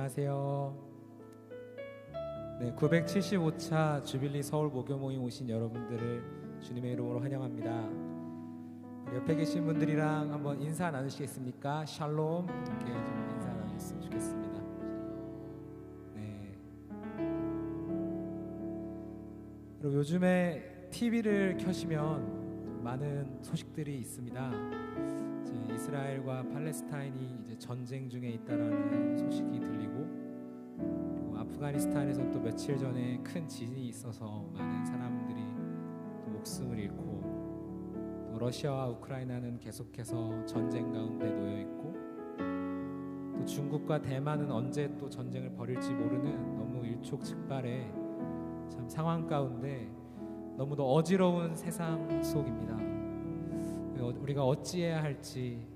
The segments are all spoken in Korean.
안녕하세요. 네, 975차 주빌리 서울 목요 모임 오신 여러분들을 주님의 이름으로 환영합니다. 옆에 계신 분들이랑 한번 인사 나누시겠습니까? 샬롬. 이렇게 좀 인사 나누셨으면 좋겠습니다. 네. 그리고 요즘에 TV를 켜시면 많은 소식들이 있습니다. 이제 이스라엘과 팔레스타인이 이제 전쟁 중에 있다라는 소식이 들리고, 그리고 아프가니스탄에서 또 며칠 전에 큰 지진이 있어서 많은 사람들이 또 목숨을 잃고, 또 러시아와 우크라이나는 계속해서 전쟁 가운데 놓여 있고, 또 중국과 대만은 언제 또 전쟁을 벌일지 모르는 너무 일촉즉발의 참 상황 가운데 너무도 어지러운 세상 속입니다. 우리가 어찌해야 할지,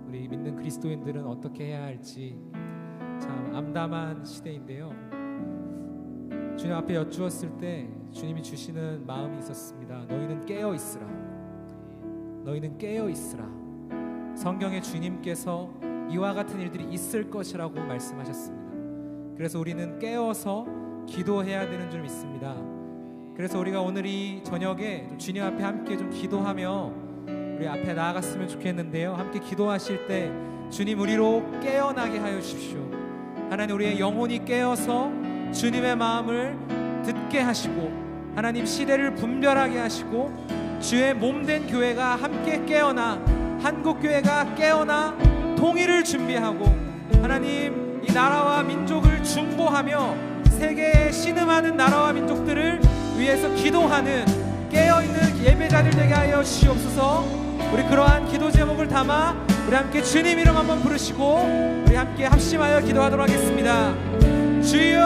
우리 믿는 그리스도인들은 어떻게 해야 할지 참 암담한 시대인데요. 주님 앞에 여쭈었을 때 주님이 주시는 마음이 있었습니다. 너희는 깨어 있으라. 너희는 깨어 있으라. 성경에 주님께서 이와 같은 일들이 있을 것이라고 말씀하셨습니다. 그래서 우리는 깨어서 기도해야 되는 줄 믿습니다. 그래서 우리가 오늘 이 저녁에 주님 앞에 함께 좀 기도하며 우리 앞에 나아갔으면 좋겠는데요. 함께 기도하실 때 주님 우리로 깨어나게 하여 주십시오. 하나님 우리의 영혼이 깨어서 주님의 마음을 듣게 하시고, 하나님 시대를 분별하게 하시고, 주의 몸된 교회가 함께 깨어나, 한국교회가 깨어나 통일을 준비하고, 하나님 이 나라와 민족을 중보하며 세계에 신음하는 나라와 민족들을 위해서 기도하는 깨어있는 예배자들 되게 하여 주시옵소서. 우리 그러한 기도 제목을 담아 우리 함께 주님 이름 한번 부르시고 우리 함께 합심하여 기도하도록 하겠습니다. 주여,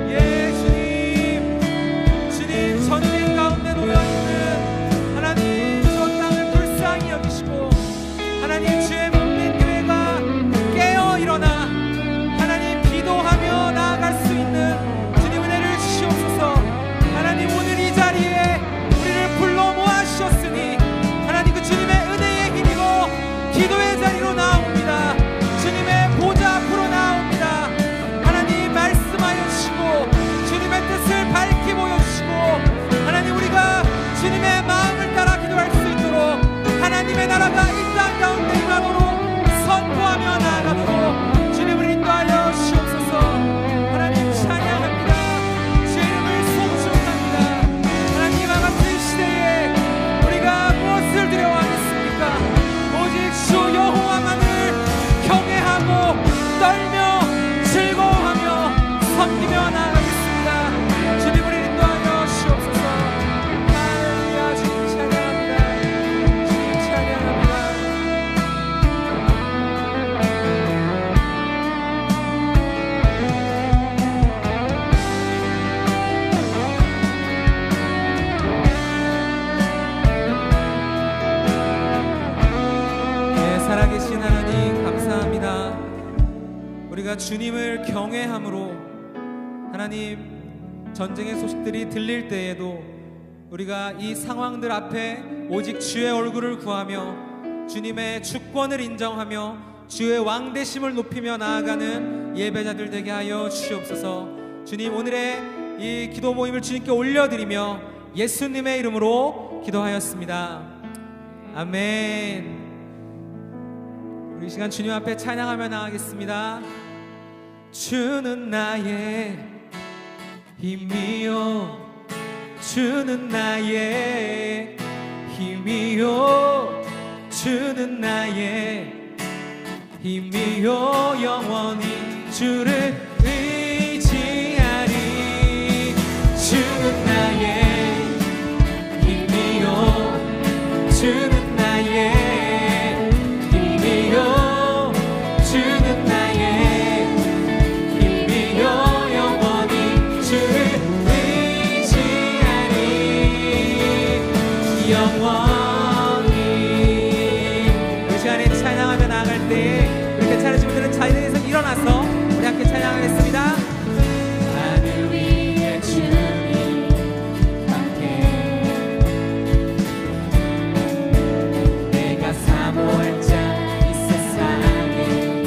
예 주님, 주님 전쟁 가운데 놓여있는 하나님 저 땅을 불쌍히 여기시고, 하나님 주의 몸된 교회가 깨어 일어나 하나님 기도하며 나아갈 수 있는 주님 은혜를 주시옵소서. 하나님 오늘 이 자리에 우리를 불러 모아주셨으니 하나님 그 주님의 은혜에 힘입어 기도의 자리로 나옵니다. 주님의 보좌 앞으로 나옵니다. 하나님 말씀하여 주시고 주님의 뜻을 밝히 보여주시고, 하나님 우리가 주님의 마음을 따라 기도할 수 있도록 하나님의 나라가 이 땅 가운데 임하도록 선포하며 나아가도록 주님을 인도하여 주시옵소서. 하나님 찬양합니다. 주의 이름을 송축합니다. 하나님 이와 같은 시대에 우리가 무엇을 드려야겠습니까? 오직 주 여호와만을 경외하고 떨며 즐거워하며 섬기며 나아가겠습니다. 주님 우리를 인도하여 주시옵소서. 할렐루야. 주님 찬양합니다. 주님 찬양합니다. 네, 살아계신 하나님 감사합니다. 우리가 주님을 경외함으로 하나님 전쟁의 소식들이 들릴 때에도 우리가 이 상황들 앞에 오직 주의 얼굴을 구하며 주님의 주권을 인정하며 주의 왕되심을 높이며 나아가는 예배자들 되게 하여 주시옵소서. 주님 오늘의 이 기도 모임을 주님께 올려드리며 예수님의 이름으로 기도하였습니다. 아멘. 우리 이 시간 주님 앞에 찬양하며 나아가겠습니다. 주는 나의 힘이요, 주는 나의 힘이요, 주는 나의 힘이요, 영원히 주를 의지하리. 주는 나의 힘이요, 주는 나의 힘이요, 주는 나의 힘이요, 영원히 주를 의지하리. 영원히. 이 시간에 찬양하며 나아갈 때 우리 괜찮으신 분들은 자리에서 일어나서 우리 함께 찬양하겠습니다. 하늘 위에 주님 함께, 내가 사모할 자 이 세상에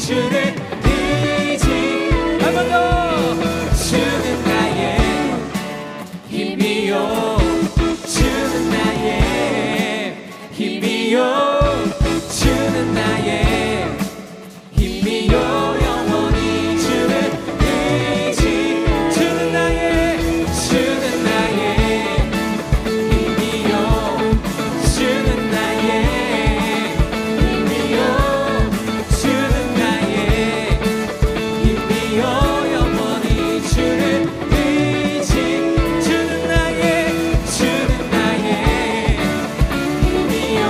주를 의지 한 번 더 주는 나의 힘이요 주는 나의 힘이요 주는 나의 힘이요 영원히 주를 의지 주는 나의 힘이요 주는 나의 힘이요 주는 나의 힘이요 영원히 주를 의지 주는 나의 힘이요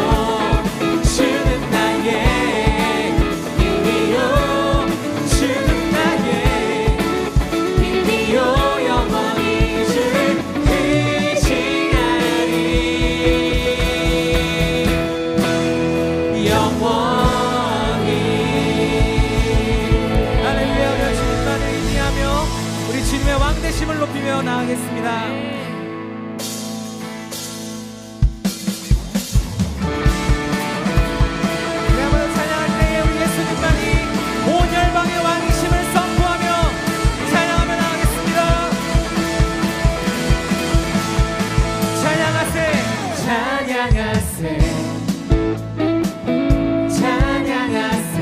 주는 나의 힘이요 주는 나의 힘이요 영원히 주를 의지하리 영원히 할렐루야. 우리가 주님만을 의지하며 우리 주님의 왕되심을 높이며 나아가겠습니다. 우리 한번 찬양할 때에 우리 예수님만이 온 열방의 왕이심을 선포하며 찬양하며 나가겠습니다. 찬양하세 찬양하세 찬양하세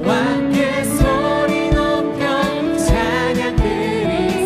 왕께 소리 높여 찬양 드리세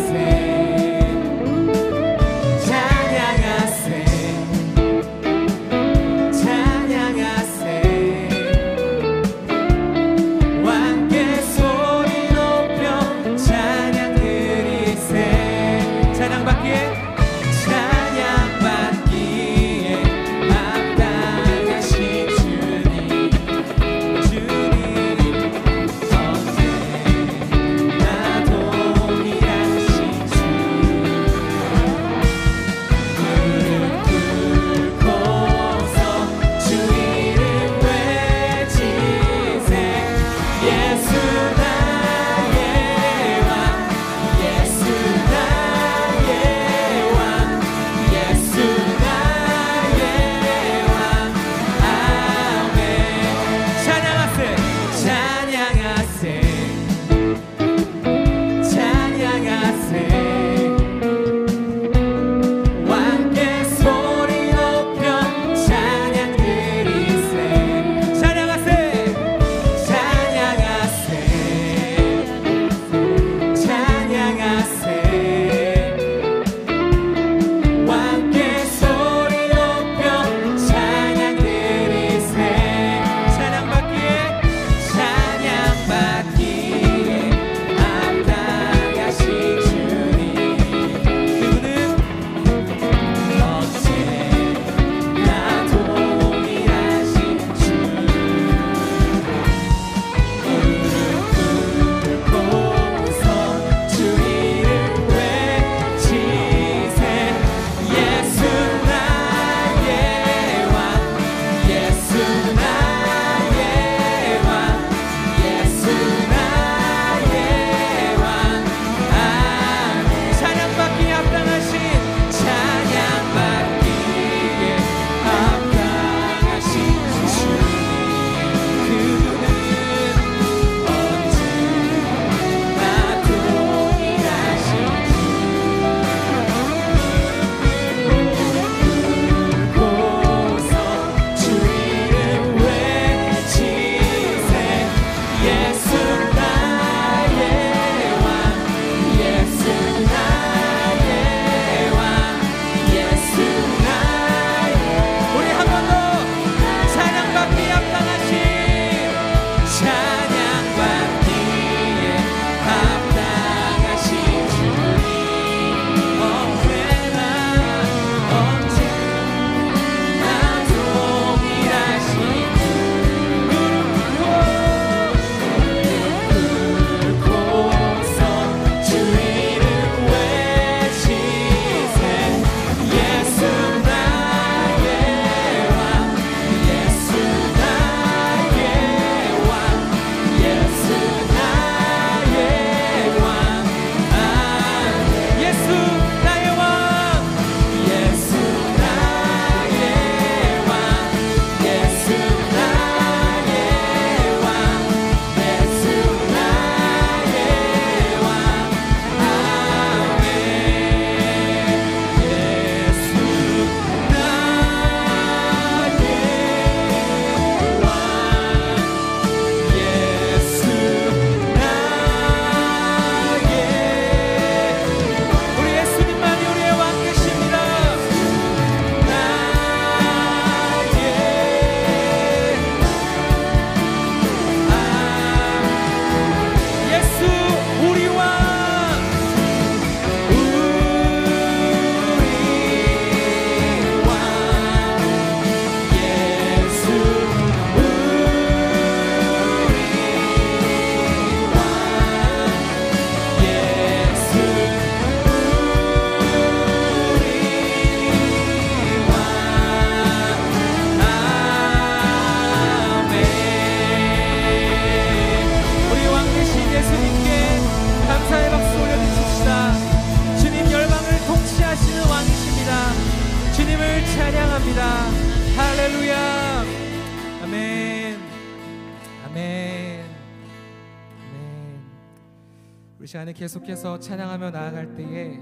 시간에 계속해서 찬양하며 나아갈 때에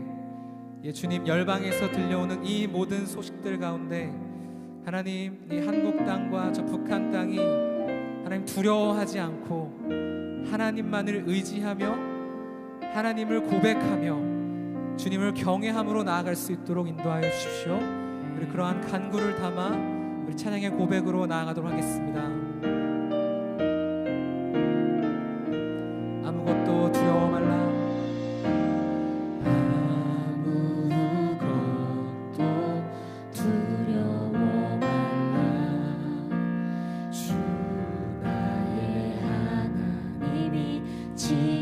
주님 열방에서 들려오는 이 모든 소식들 가운데 하나님 이 한국 땅과 저 북한 땅이 하나님 두려워하지 않고 하나님만을 의지하며 하나님을 고백하며 주님을 경외함으로 나아갈 수 있도록 인도하여 주십시오. 우리 그러한 간구를 담아 우리 찬양의 고백으로 나아가도록 하겠습니다. 아무것도 두려워 말라.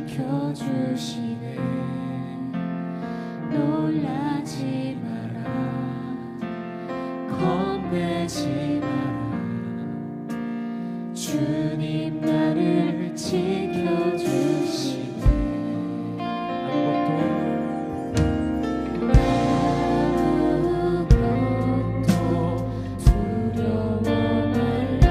지켜주시네. 놀라지 마라. 겁내지 마라. 주님 나를 지켜주시네. 아무것도 두려워 말라.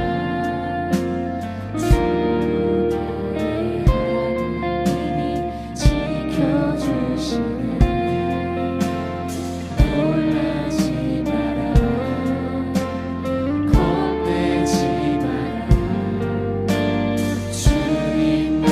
놀라지 마라. 겁내지 마라. 주님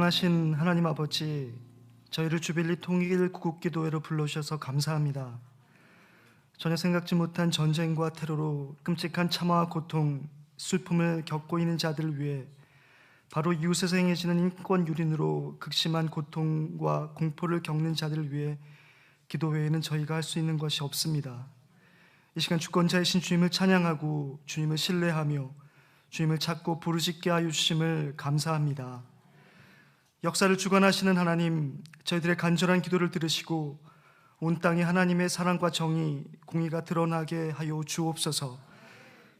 전능하신 하나님 아버지, 저희를 주빌리 통일 구국기도회로 불러주셔서 감사합니다. 전혀 생각지 못한 전쟁과 테러로 끔찍한 참화와 고통, 슬픔을 겪고 있는 자들을 위해 바로 이웃에서 행해지는 인권 유린으로 극심한 고통과 공포를 겪는 자들을 위해 기도 외에는 저희가 할 수 있는 것이 없습니다. 이 시간 주권자이신 주님을 찬양하고 주님을 신뢰하며 주님을 찾고 부르짖게 하여 주심을 감사합니다. 역사를 주관하시는 하나님, 저희들의 간절한 기도를 들으시고 온 땅에 하나님의 사랑과 정의, 공의가 드러나게 하여 주옵소서.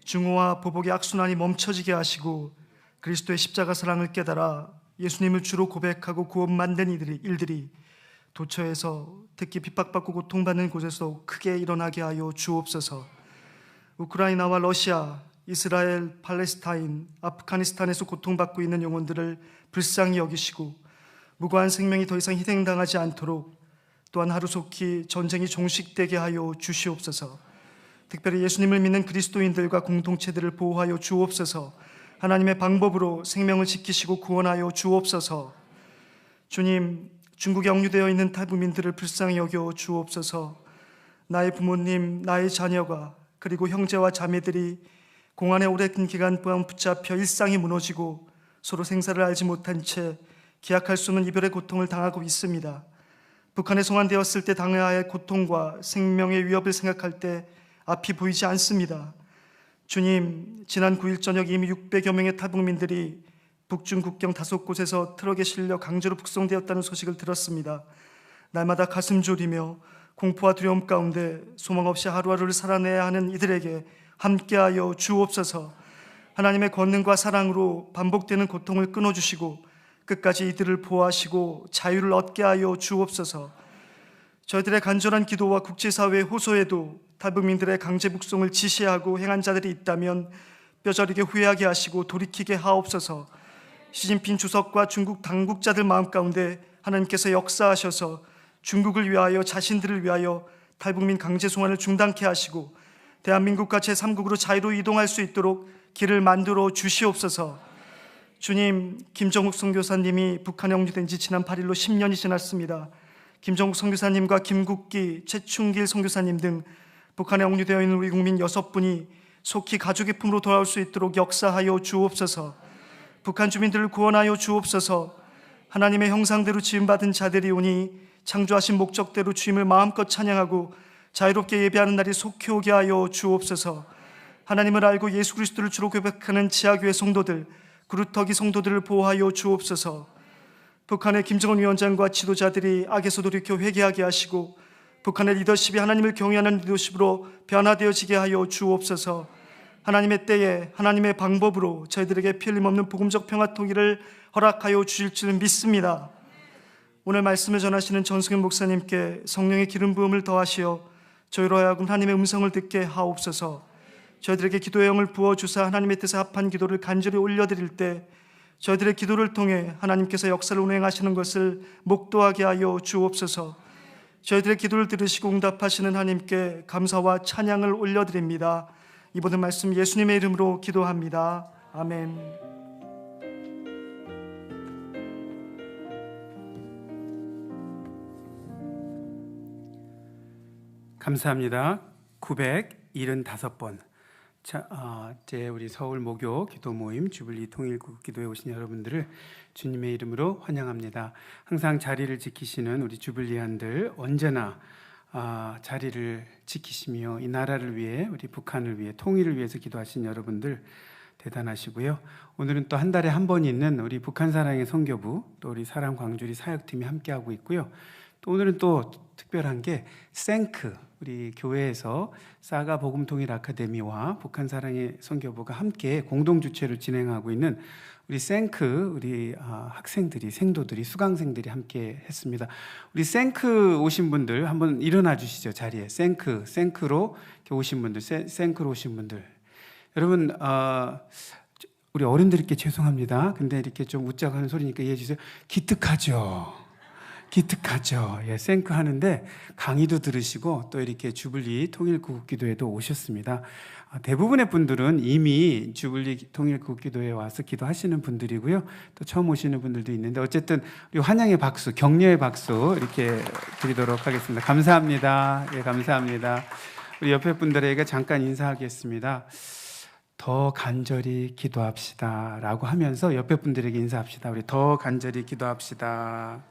증오와 보복의 악순환이 멈춰지게 하시고 그리스도의 십자가 사랑을 깨달아 예수님을 주로 고백하고 구원 만든 일들이 도처에서, 특히 핍박받고 고통받는 곳에서 크게 일어나게 하여 주옵소서. 우크라이나와 러시아, 이스라엘, 팔레스타인, 아프가니스탄에서 고통받고 있는 영혼들을 불쌍히 여기시고 무고한 생명이 더 이상 희생당하지 않도록 또한 하루속히 전쟁이 종식되게 하여 주시옵소서. 특별히 예수님을 믿는 그리스도인들과 공동체들을 보호하여 주옵소서. 하나님의 방법으로 생명을 지키시고 구원하여 주옵소서. 주님, 중국에 억류되어 있는 탈북민들을 불쌍히 여겨 주옵소서. 나의 부모님, 나의 자녀가 그리고 형제와 자매들이 공안에 오랜 기간 붙잡혀 일상이 무너지고 서로 생사를 알지 못한 채 기약할 수 없는 이별의 고통을 당하고 있습니다. 북한에 송환되었을 때 당해야 할 고통과 생명의 위협을 생각할 때 앞이 보이지 않습니다. 주님, 지난 9일 저녁 이미 600여 명의 탈북민들이 북중 국경 5곳에서 트럭에 실려 강제로 북송되었다는 소식을 들었습니다. 날마다 가슴 졸이며 공포와 두려움 가운데 소망 없이 하루하루를 살아내야 하는 이들에게 함께하여 주옵소서. 하나님의 권능과 사랑으로 반복되는 고통을 끊어주시고 끝까지 이들을 보호하시고 자유를 얻게 하여 주옵소서. 저희들의 간절한 기도와 국제사회의 호소에도 탈북민들의 강제 북송을 지시하고 행한 자들이 있다면 뼈저리게 후회하게 하시고 돌이키게 하옵소서. 시진핑 주석과 중국 당국자들 마음 가운데 하나님께서 역사하셔서 중국을 위하여, 자신들을 위하여 탈북민 강제 송환을 중단케 하시고 대한민국과 제3국으로 자유로 이동할 수 있도록 길을 만들어 주시옵소서. 주님, 김정욱 선교사님이 북한에 억류된 지 지난 8일로 10년이 지났습니다. 김정욱 선교사님과 김국기, 최충길 선교사님 등 북한에 억류되어 있는 우리 국민 6분이 속히 가족의 품으로 돌아올 수 있도록 역사하여 주옵소서. 북한 주민들을 구원하여 주옵소서. 하나님의 형상대로 지음받은 자들이 오니 창조하신 목적대로 주님을 마음껏 찬양하고 자유롭게 예배하는 날이 속히 오게 하여 주옵소서. 하나님을 알고 예수 그리스도를 주로 고백하는 지하교회 성도들, 그루터기 성도들을 보호하여 주옵소서. 북한의 김정은 위원장과 지도자들이 악에서 돌이켜 회개하게 하시고 북한의 리더십이 하나님을 경외하는 리더십으로 변화되어지게 하여 주옵소서. 하나님의 때에 하나님의 방법으로 저희들에게 피 흘림 없는 복음적 평화 통일을 허락하여 주실 줄 믿습니다. 오늘 말씀을 전하시는 전승현 목사님께 성령의 기름 부음을 더하시어 저희로 하여금 하나님의 음성을 듣게 하옵소서. 저희들에게 기도의 영을 부어주사 하나님의 뜻에 합한 기도를 간절히 올려드릴 때 저희들의 기도를 통해 하나님께서 역사를 운행하시는 것을 목도하게 하여 주옵소서. 저희들의 기도를 들으시고 응답하시는 하나님께 감사와 찬양을 올려드립니다. 이 모든 말씀 예수님의 이름으로 기도합니다. 아멘. 감사합니다. 975번. 제 우리 서울 목요 기도 모임 주빌리 통일국 기도에 오신 여러분들을 주님의 이름으로 환영합니다. 항상 자리를 지키시는 우리 주빌리안들, 언제나 자리를 지키시며 이 나라를 위해, 우리 북한을 위해, 통일을 위해서 기도하신 여러분들 대단하시고요. 오늘은 또 한 달에 한 번 있는 우리 북한 사랑의 선교부, 또 우리 사랑 광주리 사역팀이 함께하고 있고요. 또 오늘은 또 특별한 게 생크, 우리 교회에서 사가 복음통일 아카데미와 북한 사랑의 선교부가 함께 공동 주최로 진행하고 있는 우리 생크, 우리 학생들이, 생도들이, 수강생들이 함께 했습니다. 우리 생크 오신 분들 한번 일어나 주시죠. 자리에. 생크로 오신 분들, 생크로 오신 분들. 여러분, 우리 어른들께 죄송합니다. 근데 이렇게 좀 웃자고 하는 소리니까 이해해 주세요. 기특하죠. 기특하죠. 예, 생크 하는데 강의도 들으시고 또 이렇게 주블리 통일구국기도회도 오셨습니다. 대부분의 분들은 이미 주블리 통일구국기도회에 와서 기도하시는 분들이고요. 또 처음 오시는 분들도 있는데 어쨌든 우리 환영의 박수, 격려의 박수 이렇게 드리도록 하겠습니다. 감사합니다. 예, 감사합니다. 우리 옆에 분들에게 잠깐 인사하겠습니다. 더 간절히 기도합시다 라고 하면서 옆에 분들에게 인사합시다. 우리 더 간절히 기도합시다.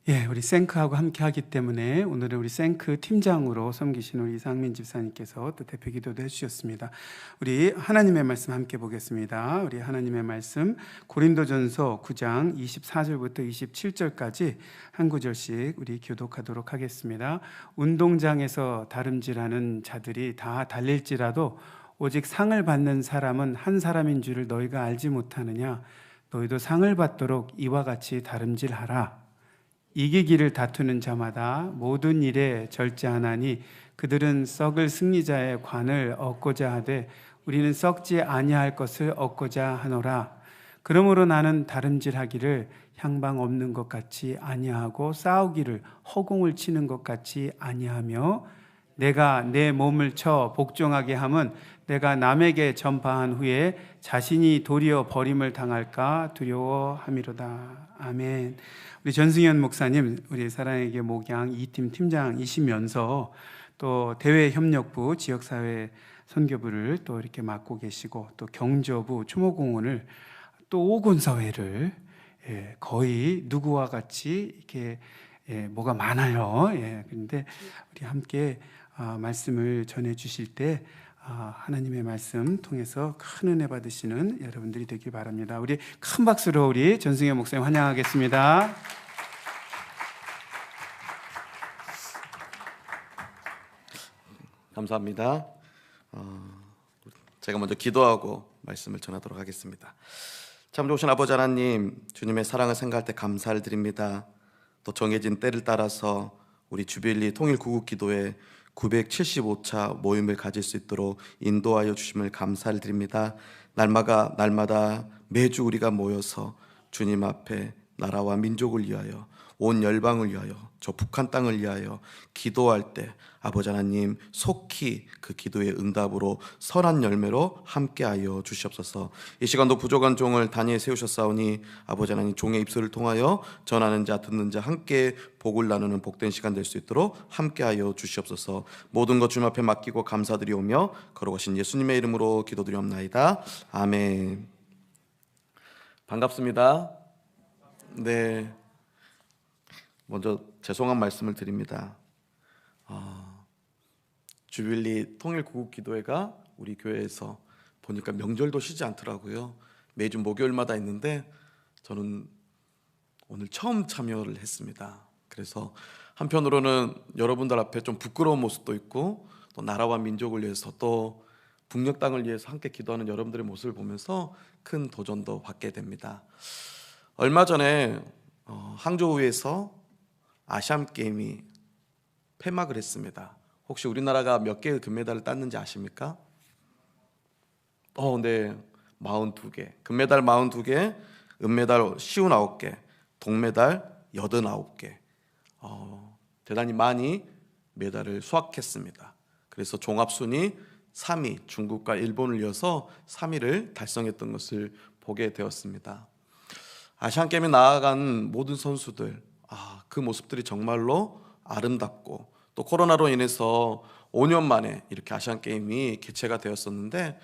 예, 우리 생크하고 함께 하기 때문에 오늘은 우리 생크 팀장으로 섬기시는 우리 이상민 집사님께서 또 대표 기도도 해주셨습니다. 우리 하나님의 말씀 함께 보겠습니다. 우리 하나님의 말씀 고린도전서 9장 24절부터 27절까지 한 구절씩 우리 교독하도록 하겠습니다. 운동장에서 다름질하는 자들이 다 달릴지라도 오직 상을 받는 사람은 한 사람인 줄을 너희가 알지 못하느냐? 너희도 상을 받도록 이와 같이 다름질하라. 이기기를 다투는 자마다 모든 일에 절제하나니 그들은 썩을 승리자의 관을 얻고자 하되 우리는 썩지 아니할 것을 얻고자 하노라. 그러므로 나는 다름질하기를 향방 없는 것 같이 아니하고 싸우기를 허공을 치는 것 같이 아니하며 내가 내 몸을 쳐 복종하게 함은 내가 남에게 전파한 후에 자신이 도리어 버림을 당할까 두려워함이로다. 아멘. 우리 전승현 목사님, 우리 사랑에게 목양 2팀 팀장이시면서 또 대외협력부 지역사회 선교부를 또 이렇게 맡고 계시고 또 경저부 추모공원을 또 오곤사회를 거의 누구와 같이 이렇게 뭐가 많아요. 그런데 우리 함께 말씀을 전해 주실 때 하나님의 말씀 통해서 큰 은혜 받으시는 여러분들이 되길 바랍니다. 우리 큰 박수로 우리 전승현 목사님 환영하겠습니다. 감사합니다. 제가 먼저 기도하고 말씀을 전하도록 하겠습니다. 참 좋으신 아버지 하나님, 주님의 사랑을 생각할 때 감사를 드립니다. 또 정해진 때를 따라서 우리 주빌리 통일구국기도회 975차 모임을 가질 수 있도록 인도하여 주심을 감사를 드립니다. 날마다 매주 우리가 모여서 주님 앞에 나라와 민족을 위하여 온 열방을 위하여 저 북한 땅을 위하여 기도할 때 아버지 하나님 속히 그 기도의 응답으로 선한 열매로 함께하여 주시옵소서. 이 시간도 부족한 종을 단위에 세우셨사오니 아버지 하나님 종의 입술을 통하여 전하는 자 듣는 자 함께 복을 나누는 복된 시간 될 수 있도록 함께하여 주시옵소서. 모든 것 주님 앞에 맡기고 감사드리오며 거룩하신 예수님의 이름으로 기도드리옵나이다. 아멘. 반갑습니다. 네, 먼저 죄송한 말씀을 드립니다. 주빌리 통일구국기도회가 우리 교회에서 보니까 명절도 쉬지 않더라고요. 매주 목요일마다 있는데 저는 오늘 처음 참여를 했습니다. 그래서 한편으로는 여러분들 앞에 좀 부끄러운 모습도 있고 또 나라와 민족을 위해서 또 북녘 땅을 위해서 함께 기도하는 여러분들의 모습을 보면서 큰 도전도 받게 됩니다. 얼마 전에 항저우에서 아시안게임이 폐막을 했습니다. 혹시 우리나라가 몇 개의 금메달을 땄는지 아십니까? 네, 42개. 금메달 42개, 은메달 59개, 동메달 89개. 대단히 많이 메달을 수확했습니다. 그래서 종합순위 3위, 중국과 일본을 이어서 3위를 달성했던 것을 보게 되었습니다. 아시안게임에 나아간 모든 선수들, 그 모습들이 정말로 아름답고 또 코로나로 인해서 5년 만에 이렇게 아시안게임이 개최가 되었었는데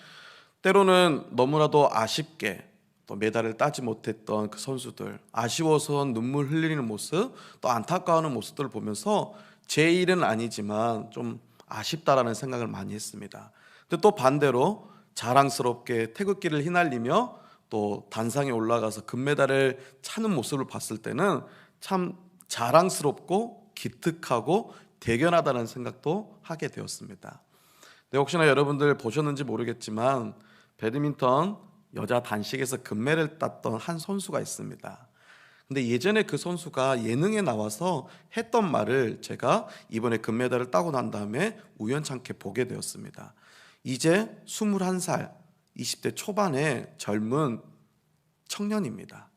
때로는 너무나도 아쉽게 또 메달을 따지 못했던 그 선수들, 아쉬워서 눈물 흘리는 모습, 또 안타까워하는 모습들을 보면서 제 일은 아니지만 좀 아쉽다라는 생각을 많이 했습니다. 근데 또 반대로 자랑스럽게 태극기를 휘날리며 또 단상에 올라가서 금메달을 차는 모습을 봤을 때는 참 자랑스럽고 기특하고 대견하다는 생각도 하게 되었습니다. 네, 혹시나 여러분들 보셨는지 모르겠지만 배드민턴 여자 단식에서 금메달을 땄던 한 선수가 있습니다. 근데 예전에 그 선수가 예능에 나와서 했던 말을 제가 이번에 금메달을 따고 난 다음에 우연찮게 보게 되었습니다. 이제 21살, 20대 초반의 젊은 청년입니다.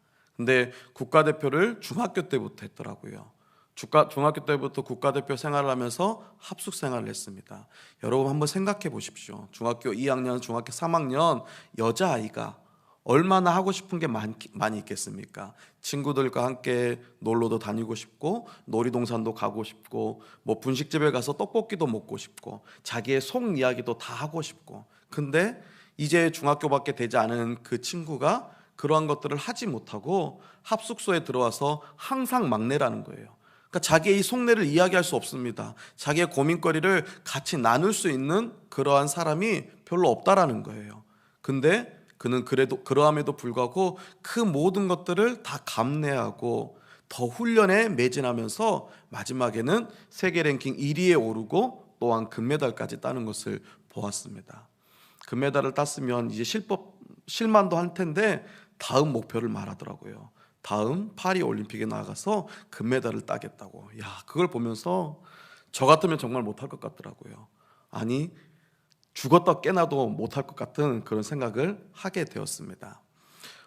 근데 국가대표를 중학교 때부터 했더라고요. 중학교 때부터 국가대표 생활을 하면서 합숙 생활을 했습니다. 여러분 한번 생각해 보십시오. 중학교 2학년, 중학교 3학년 여자아이가 얼마나 하고 싶은 게 많이 있겠습니까? 친구들과 함께 놀러도 다니고 싶고, 놀이동산도 가고 싶고, 뭐 분식집에 가서 떡볶이도 먹고 싶고, 자기의 속 이야기도 다 하고 싶고. 근데 이제 중학교밖에 되지 않은 그 친구가 그러한 것들을 하지 못하고 합숙소에 들어와서 항상 막내라는 거예요. 그러니까 자기의 이 속내를 이야기할 수 없습니다. 자기의 고민거리를 같이 나눌 수 있는 그러한 사람이 별로 없다라는 거예요. 근데 그는 그러함에도 불구하고 그 모든 것들을 다 감내하고 더 훈련에 매진하면서 마지막에는 세계 랭킹 1위에 오르고 또한 금메달까지 따는 것을 보았습니다. 금메달을 땄으면 이제 실만도 할 텐데 다음 목표를 말하더라고요. 다음 파리 올림픽에 나가서 금메달을 따겠다고. 그걸 보면서 저 같으면 정말 못할 것 같더라고요. 아니, 죽었다 깨나도 못할 것 같은 그런 생각을 하게 되었습니다.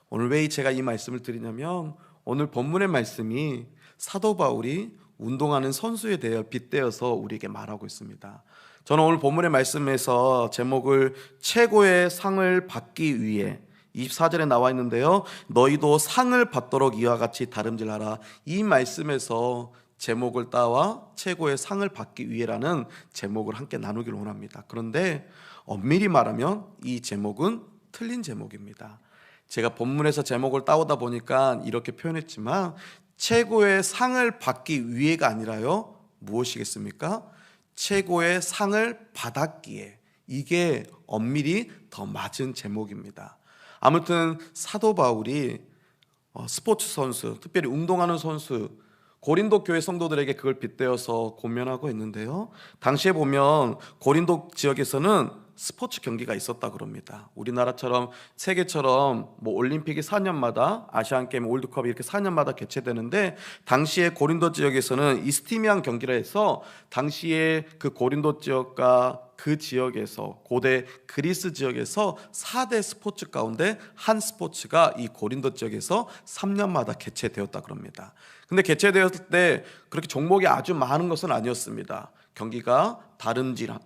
오늘 왜 제가 이 말씀을 드리냐면, 오늘 본문의 말씀이 사도 바울이 운동하는 선수에 대해 빗대어서 우리에게 말하고 있습니다. 저는 오늘 본문의 말씀에서 제목을 최고의 상을 받기 위해, 24절에 나와 있는데요, 너희도 상을 받도록 이와 같이 다름질하라. 이 말씀에서 제목을 따와 최고의 상을 받기 위해라는 제목을 함께 나누기를 원합니다. 그런데 엄밀히 말하면 이 제목은 틀린 제목입니다. 제가 본문에서 제목을 따오다 보니까 이렇게 표현했지만, 최고의 상을 받기 위해가 아니라요, 무엇이겠습니까? 최고의 상을 받았기에. 이게 엄밀히 더 맞은 제목입니다. 아무튼 사도 바울이 스포츠 선수, 특별히 운동하는 선수, 고린도 교회 성도들에게 그걸 빗대어서 권면하고 있는데요, 당시에 보면 고린도 지역에서는 스포츠 경기가 있었다 그럽니다. 우리나라처럼 세계처럼 뭐 올림픽이 4년마다, 아시안게임, 월드컵이 이렇게 4년마다 개최되는데, 당시에 고린도 지역에서는 이스티미안 경기를 해서 당시에 그 고린도 지역과 그 지역에서, 고대 그리스 지역에서 4대 스포츠 가운데 한 스포츠가 이 고린도 지역에서 3년마다 개최되었다 그럽니다. 근데 개최되었을 때 그렇게 종목이 아주 많은 것은 아니었습니다. 경기가 다름질한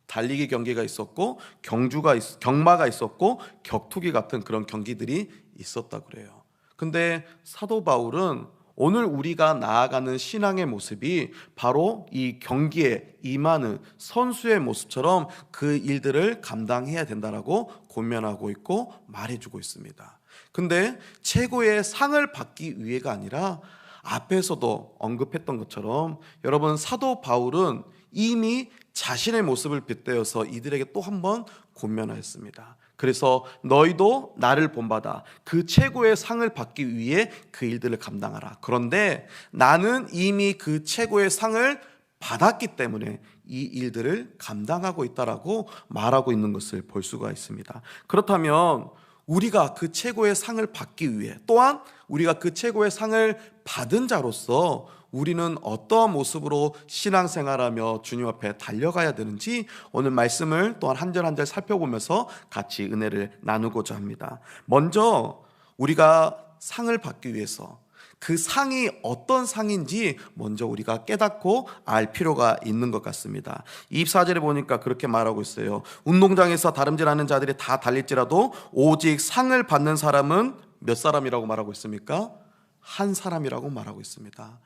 달리기 경기가 있었고, 경마가 있었고, 격투기 같은 그런 경기들이 있었다 그래요. 근데 사도 바울은 오늘 우리가 나아가는 신앙의 모습이 바로 이 경기에 임하는 선수의 모습처럼 그 일들을 감당해야 된다라고 권면하고 있고 말해주고 있습니다. 근데 최고의 상을 받기 위해가 아니라, 앞에서도 언급했던 것처럼 여러분, 사도 바울은 이미 자신의 모습을 빗대어서 이들에게 또 한 번 권면하였습니다. 그래서 너희도 나를 본받아 그 최고의 상을 받기 위해 그 일들을 감당하라. 그런데 나는 이미 그 최고의 상을 받았기 때문에 이 일들을 감당하고 있다라고 말하고 있는 것을 볼 수가 있습니다. 그렇다면 우리가 그 최고의 상을 받기 위해, 또한 우리가 그 최고의 상을 받은 자로서 우리는 어떠한 모습으로 신앙생활하며 주님 앞에 달려가야 되는지 오늘 말씀을 또한 한 절 한 절 살펴보면서 같이 은혜를 나누고자 합니다. 먼저 우리가 상을 받기 위해서 그 상이 어떤 상인지 먼저 우리가 깨닫고 알 필요가 있는 것 같습니다. 24절에 보니까 그렇게 말하고 있어요. 운동장에서 다름질하는 자들이 다 달릴지라도 오직 상을 받는 사람은 몇 사람이라고 말하고 있습니까? 한 사람이라고 말하고 있습니다.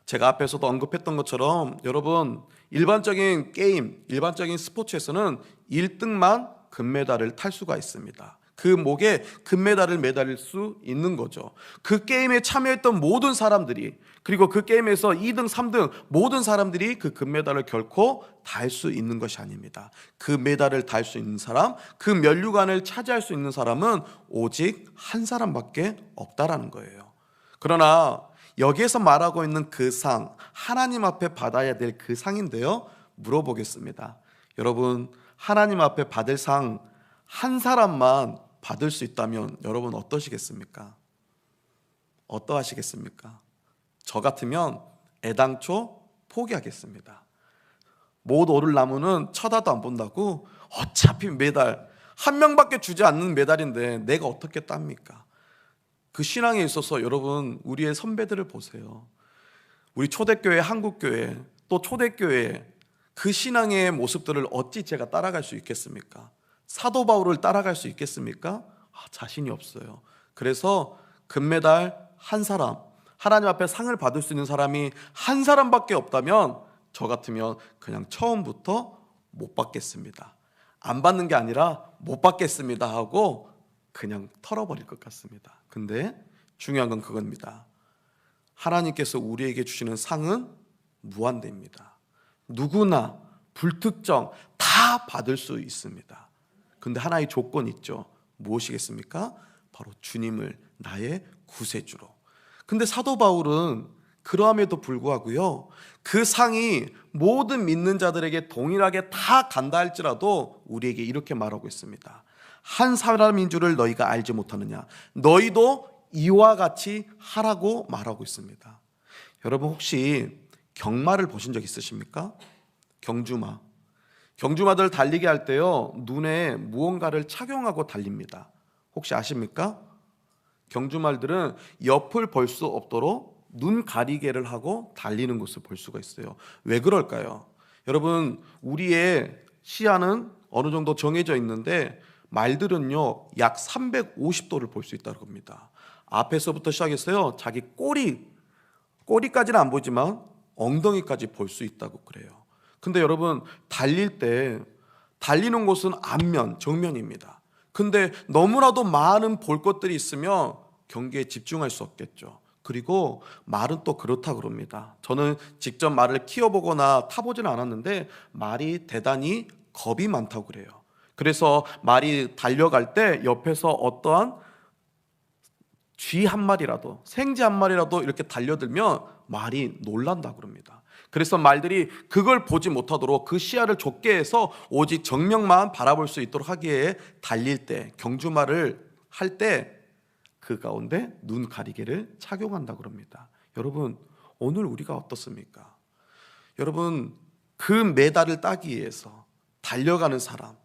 제가 앞에서도 언급했던 것처럼 여러분, 일반적인 게임, 일반적인 스포츠에서는 1등만 금메달을 탈 수가 있습니다. 그 목에 금메달을 매달릴 수 있는 거죠. 그 게임에 참여했던 모든 사람들이, 그리고 그 게임에서 2등, 3등 모든 사람들이 그 금메달을 결코 달 수 있는 것이 아닙니다. 그 메달을 달 수 있는 사람, 그 면류관을 차지할 수 있는 사람은 오직 한 사람밖에 없다라는 거예요. 그러나 여기에서 말하고 있는 그 상, 하나님 앞에 받아야 될 그 상인데요, 물어보겠습니다. 여러분, 하나님 앞에 받을 상 한 사람만 받을 수 있다면 여러분 어떠시겠습니까? 어떠하시겠습니까? 저 같으면 애당초 포기하겠습니다. 못 오를 나무는 쳐다도 안 본다고, 어차피 메달 한 명밖에 주지 않는 메달인데 내가 어떻게 땁니까? 그 신앙에 있어서 여러분 우리의 선배들을 보세요. 우리 초대교회, 한국교회, 또 초대교회 그 신앙의 모습들을 어찌 제가 따라갈 수 있겠습니까? 사도 바울을 따라갈 수 있겠습니까? 자신이 없어요. 그래서 금메달 한 사람, 하나님 앞에 상을 받을 수 있는 사람이 한 사람밖에 없다면 저 같으면 그냥 처음부터 못 받겠습니다. 안 받는 게 아니라 못 받겠습니다 하고 그냥 털어버릴 것 같습니다. 근데 중요한 건 그겁니다. 하나님께서 우리에게 주시는 상은 무한대입니다. 누구나 불특정 다 받을 수 있습니다. 근데 하나의 조건이 있죠. 무엇이겠습니까? 바로 주님을 나의 구세주로. 근데 사도 바울은 그러함에도 불구하고요, 그 상이 모든 믿는 자들에게 동일하게 다 간다 할지라도 우리에게 이렇게 말하고 있습니다. 한 사람인 줄을 너희가 알지 못하느냐? 너희도 이와 같이 하라고 말하고 있습니다. 여러분 혹시 경마를 보신 적 있으십니까? 경주마들 달리게 할 때요, 눈에 무언가를 착용하고 달립니다. 혹시 아십니까? 경주말들은 옆을 볼 수 없도록 눈 가리개를 하고 달리는 것을 볼 수가 있어요. 왜 그럴까요? 여러분 우리의 시야는 어느 정도 정해져 있는데 말들은요 약 350도를 볼 수 있다고 합니다. 앞에서부터 시작했어요. 자기 꼬리까지는 안 보지만 엉덩이까지 볼 수 있다고 그래요. 근데 여러분 달릴 때 달리는 곳은 앞면, 정면입니다. 근데 너무나도 많은 볼 것들이 있으면 경기에 집중할 수 없겠죠. 그리고 말은 또 그렇다 그럽니다. 저는 직접 말을 키워보거나 타보지는 않았는데 말이 대단히 겁이 많다고 그래요. 그래서 말이 달려갈 때 옆에서 어떠한 쥐 한 마리라도, 생쥐 한 마리라도 이렇게 달려들면 말이 놀란다고 그럽니다. 그래서 말들이 그걸 보지 못하도록 그 시야를 좁게 해서 오직 정면만 바라볼 수 있도록 하기에 달릴 때, 경주말을 할 때 그 가운데 눈 가리개를 착용한다고 그럽니다. 여러분 오늘 우리가 어떻습니까? 여러분 그 메달을 따기 위해서 달려가는 사람,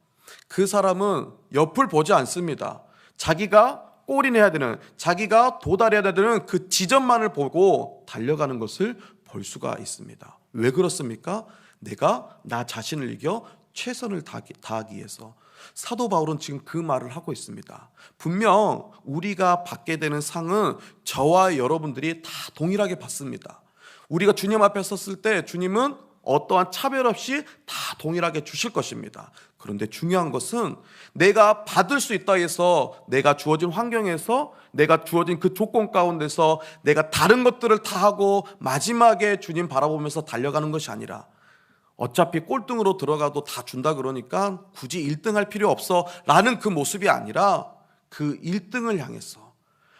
그 사람은 옆을 보지 않습니다. 자기가 골인해야 되는, 자기가 도달해야 되는 그 지점만을 보고 달려가는 것을 볼 수가 있습니다. 왜 그렇습니까? 내가 나 자신을 이겨 최선을 다하기 위해서. 사도 바울은 지금 그 말을 하고 있습니다. 분명 우리가 받게 되는 상은 저와 여러분들이 다 동일하게 받습니다. 우리가 주님 앞에 섰을 때 주님은 어떠한 차별 없이 다 동일하게 주실 것입니다. 그런데 중요한 것은 내가 받을 수 있다 해서 내가 주어진 환경에서, 내가 주어진 그 조건 가운데서 내가 다른 것들을 다 하고 마지막에 주님 바라보면서 달려가는 것이 아니라, 어차피 꼴등으로 들어가도 다 준다 그러니까 굳이 1등 할 필요 없어 라는 그 모습이 아니라, 그 1등을 향해서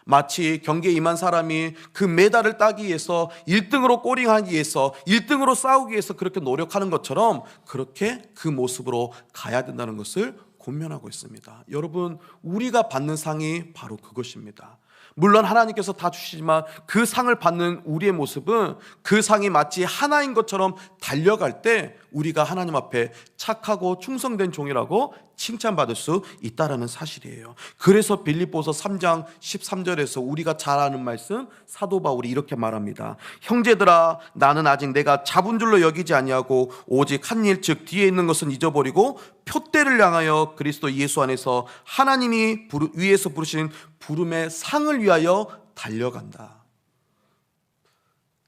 마치 경기에 임한 사람이 그 메달을 따기 위해서 1등으로 꼬링하기 위해서 1등으로 싸우기 위해서 그렇게 노력하는 것처럼 그렇게 그 모습으로 가야 된다는 것을 권면하고 있습니다. 여러분 우리가 받는 상이 바로 그것입니다. 물론 하나님께서 다 주시지만 그 상을 받는 우리의 모습은 그 상이 마치 하나인 것처럼 달려갈 때 우리가 하나님 앞에 착하고 충성된 종이라고 칭찬받을 수 있다는 사실이에요. 그래서 빌립보서 3장 13절에서 우리가 잘 아는 말씀, 사도 바울이 이렇게 말합니다. 형제들아, 나는 아직 내가 잡은 줄로 여기지 아니하고 오직 한 일, 즉 뒤에 있는 것은 잊어버리고 표대를 향하여 그리스도 예수 안에서 하나님이 위에서 부르신 부름의 상을 위하여 달려간다.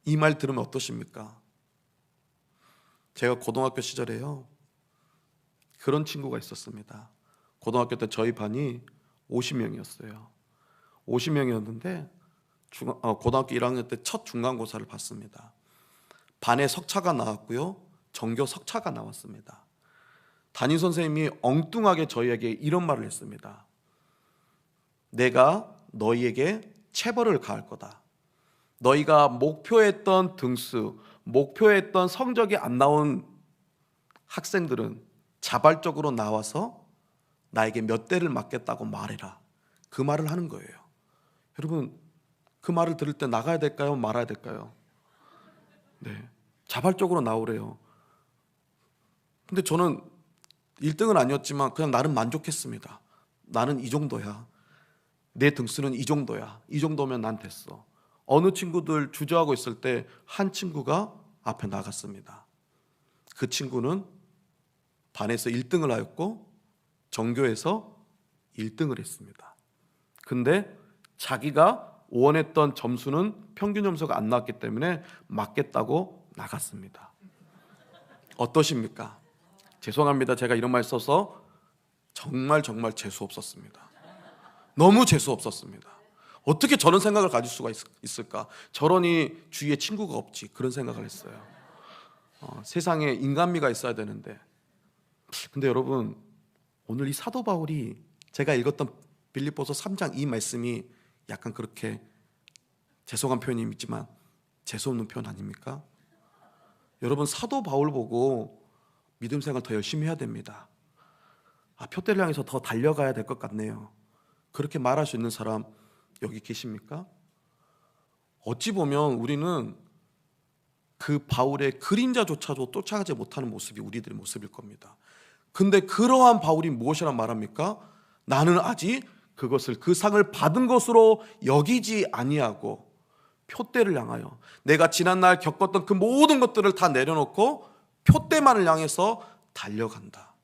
이 말 들으면 어떠십니까? 제가 고등학교 시절에요, 그런 친구가 있었습니다. 고등학교 때 저희 반이 50명이었어요. 50명이었는데 고등학교 1학년 때 첫 중간고사를 봤습니다. 반에 석차가 나왔고요, 전교 석차가 나왔습니다. 담임 선생님이 엉뚱하게 저희에게 이런 말을 했습니다. 내가 너희에게 체벌을 가할 거다. 너희가 목표했던 등수, 목표했던 성적이 안 나온 학생들은 자발적으로 나와서 나에게 몇 대를 맞겠다고 말해라. 그 말을 하는 거예요. 여러분 그 말을 들을 때 나가야 될까요? 말아야 될까요? 네, 자발적으로 나오래요. 근데 저는 1등은 아니었지만 그냥 나름 만족했습니다. 나는 이 정도야. 내 등수는 이 정도야. 이 정도면 난 됐어. 어느 친구들 주저하고 있을 때 한 친구가 앞에 나갔습니다. 그 친구는 반에서 1등을 하였고 전교에서 1등을 했습니다. 근데 자기가 원했던 점수는 평균 점수가 안 나왔기 때문에 맞겠다고 나갔습니다. 어떠십니까? 죄송합니다. 제가 이런 말 써서 정말 재수 없었습니다. 너무 재수 없었습니다. 어떻게 저런 생각을 가질 수가 있을까? 저러니 주위에 친구가 없지. 그런 생각을 했어요. 세상에 인간미가 있어야 되는데. 근데 여러분, 오늘 이 사도 바울이 제가 읽었던 빌립보서 3장 이 말씀이 약간 그렇게 죄송한 표현이 있지만 재수없는 표현 아닙니까? 여러분, 사도 바울 보고 믿음 생활 더 열심히 해야 됩니다. 표대를 향해서 더 달려가야 될 것 같네요. 그렇게 말할 수 있는 사람 여기 계십니까? 어찌 보면 우리는 그 바울의 그림자조차도 쫓아가지 못하는 모습이 우리들의 모습일 겁니다. 근데 그러한 바울이 무엇이란 말합니까? 나는 아직 그것을 그 상을 받은 것으로 여기지 아니하고 표대를 향하여 내가 지난날 겪었던 그 모든 것들을 다 내려놓고 표대만을 향해서 달려간다.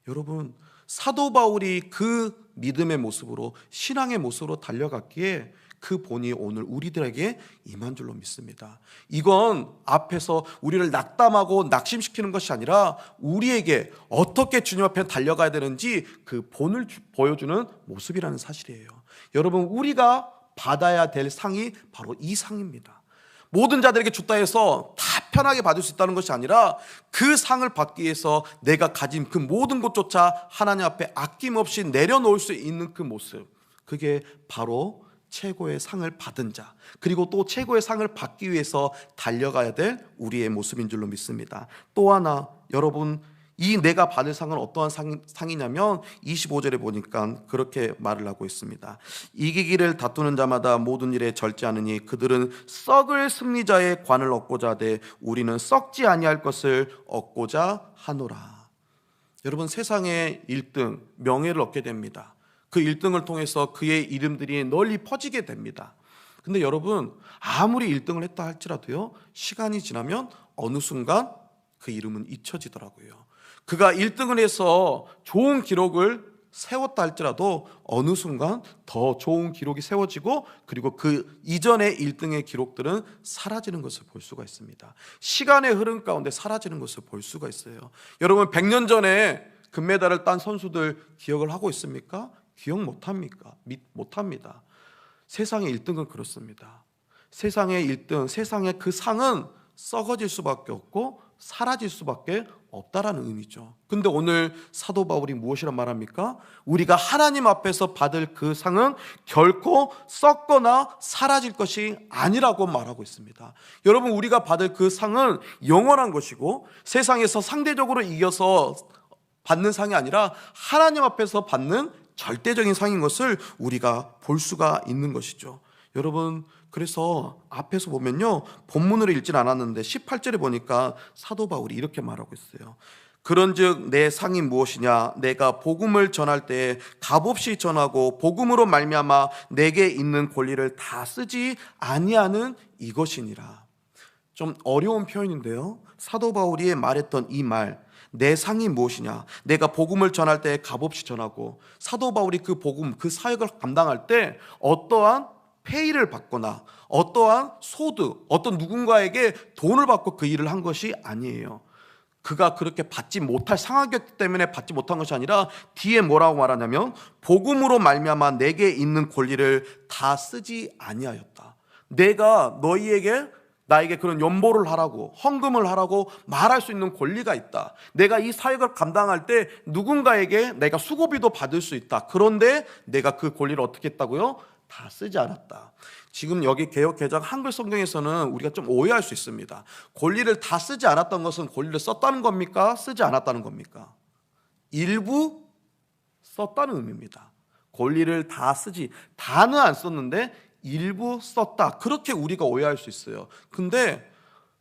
여러분, 사도 바울이 그 믿음의 모습으로 신앙의 모습으로 달려갔기에 그 본이 오늘 우리들에게 임한 줄로 믿습니다. 이건 앞에서 우리를 낙담하고 낙심시키는 것이 아니라 우리에게 어떻게 주님 앞에 달려가야 되는지 그 본을 보여주는 모습이라는 사실이에요. 여러분, 우리가 받아야 될 상이 바로 이 상입니다. 모든 자들에게 줬다 해서 다 편하게 받을 수 있다는 것이 아니라 그 상을 받기 위해서 내가 가진 그 모든 것조차 하나님 앞에 아낌없이 내려놓을 수 있는 그 모습, 그게 바로 최고의 상을 받은 자, 그리고 또 최고의 상을 받기 위해서 달려가야 될 우리의 모습인 줄로 믿습니다. 또 하나, 여러분, 이 내가 받을 상은 어떠한 상이냐면 25절에 보니까 그렇게 말을 하고 있습니다. 이기기를 다투는 자마다 모든 일에 절제하느니 그들은 썩을 승리자의 관을 얻고자 하되 우리는 썩지 아니할 것을 얻고자 하노라. 여러분, 세상의 1등, 명예를 얻게 됩니다. 그 1등을 통해서 그의 이름들이 널리 퍼지게 됩니다. 근데 여러분, 아무리 1등을 했다 할지라도요, 시간이 지나면 어느 순간 그 이름은 잊혀지더라고요. 그가 1등을 해서 좋은 기록을 세웠다 할지라도 어느 순간 더 좋은 기록이 세워지고 그리고 그 이전의 1등의 기록들은 사라지는 것을 볼 수가 있습니다. 시간의 흐름 가운데 사라지는 것을 볼 수가 있어요. 여러분, 100년 전에 금메달을 딴 선수들 기억을 하고 있습니까? 기억 못합니까? 못합니다. 세상의 1등은 그렇습니다. 세상의 1등, 세상의 그 상은 썩어질 수밖에 없고 사라질 수밖에 없다라는 의미죠. 근데 오늘 사도 바울이 무엇이란 말합니까? 우리가 하나님 앞에서 받을 그 상은 결코 썩거나 사라질 것이 아니라고 말하고 있습니다. 여러분, 우리가 받을 그 상은 영원한 것이고 세상에서 상대적으로 이겨서 받는 상이 아니라 하나님 앞에서 받는 절대적인 상인 것을 우리가 볼 수가 있는 것이죠. 여러분, 그래서 앞에서 보면요, 본문으로 읽진 않았는데 18절에 보니까 사도 바울이 이렇게 말하고 있어요. 그런즉 내 상이 무엇이냐? 내가 복음을 전할 때 값없이 전하고 복음으로 말미암아 내게 있는 권리를 다 쓰지 아니하는 이것이니라. 좀 어려운 표현인데요, 사도 바울이 말했던 이 말, 내 상이 무엇이냐? 내가 복음을 전할 때 값없이 전하고, 사도 바울이 그 복음, 그 사역을 감당할 때 어떠한 페이를 받거나 어떠한 소득, 어떤 누군가에게 돈을 받고 그 일을 한 것이 아니에요. 그가 그렇게 받지 못할 상황이었기 때문에 받지 못한 것이 아니라 뒤에 뭐라고 말하냐면 복음으로 말미암아 내게 있는 권리를 다 쓰지 아니하였다. 내가 너희에게 나에게 그런 연보를 하라고, 헌금을 하라고 말할 수 있는 권리가 있다. 내가 이 사역을 감당할 때 누군가에게 내가 수고비도 받을 수 있다. 그런데 내가 그 권리를 어떻게 했다고요? 다 쓰지 않았다. 지금 여기 개역개정 한글 성경에서는 우리가 좀 오해할 수 있습니다. 권리를 다 쓰지 않았던 것은 권리를 썼다는 겁니까? 쓰지 않았다는 겁니까? 일부 썼다는 의미입니다. 권리를 다 쓰지, 다는 안 썼는데 일부 썼다, 그렇게 우리가 오해할 수 있어요. 근데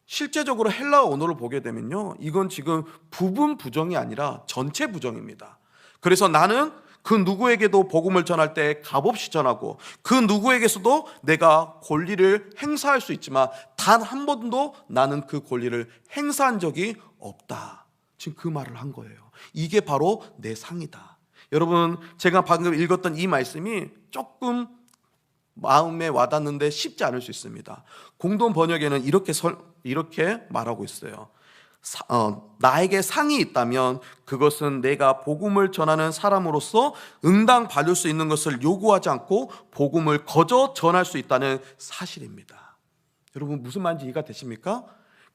실제적으로 헬라어 언어를 보게 되면요, 이건 지금 부분 부정이 아니라 전체 부정입니다. 그래서 나는 그 누구에게도 복음을 전할 때 값없이 전하고 그 누구에게서도 내가 권리를 행사할 수 있지만 단 한 번도 나는 그 권리를 행사한 적이 없다. 지금 그 말을 한 거예요. 이게 바로 내 상이다. 여러분, 제가 방금 읽었던 이 말씀이 조금 마음에 와닿는데 쉽지 않을 수 있습니다. 공동 번역에는 이렇게 말하고 있어요. 나에게 상이 있다면 그것은 내가 복음을 전하는 사람으로서 응당 받을 수 있는 것을 요구하지 않고 복음을 거저 전할 수 있다는 사실입니다. 여러분, 무슨 말인지 이해가 되십니까?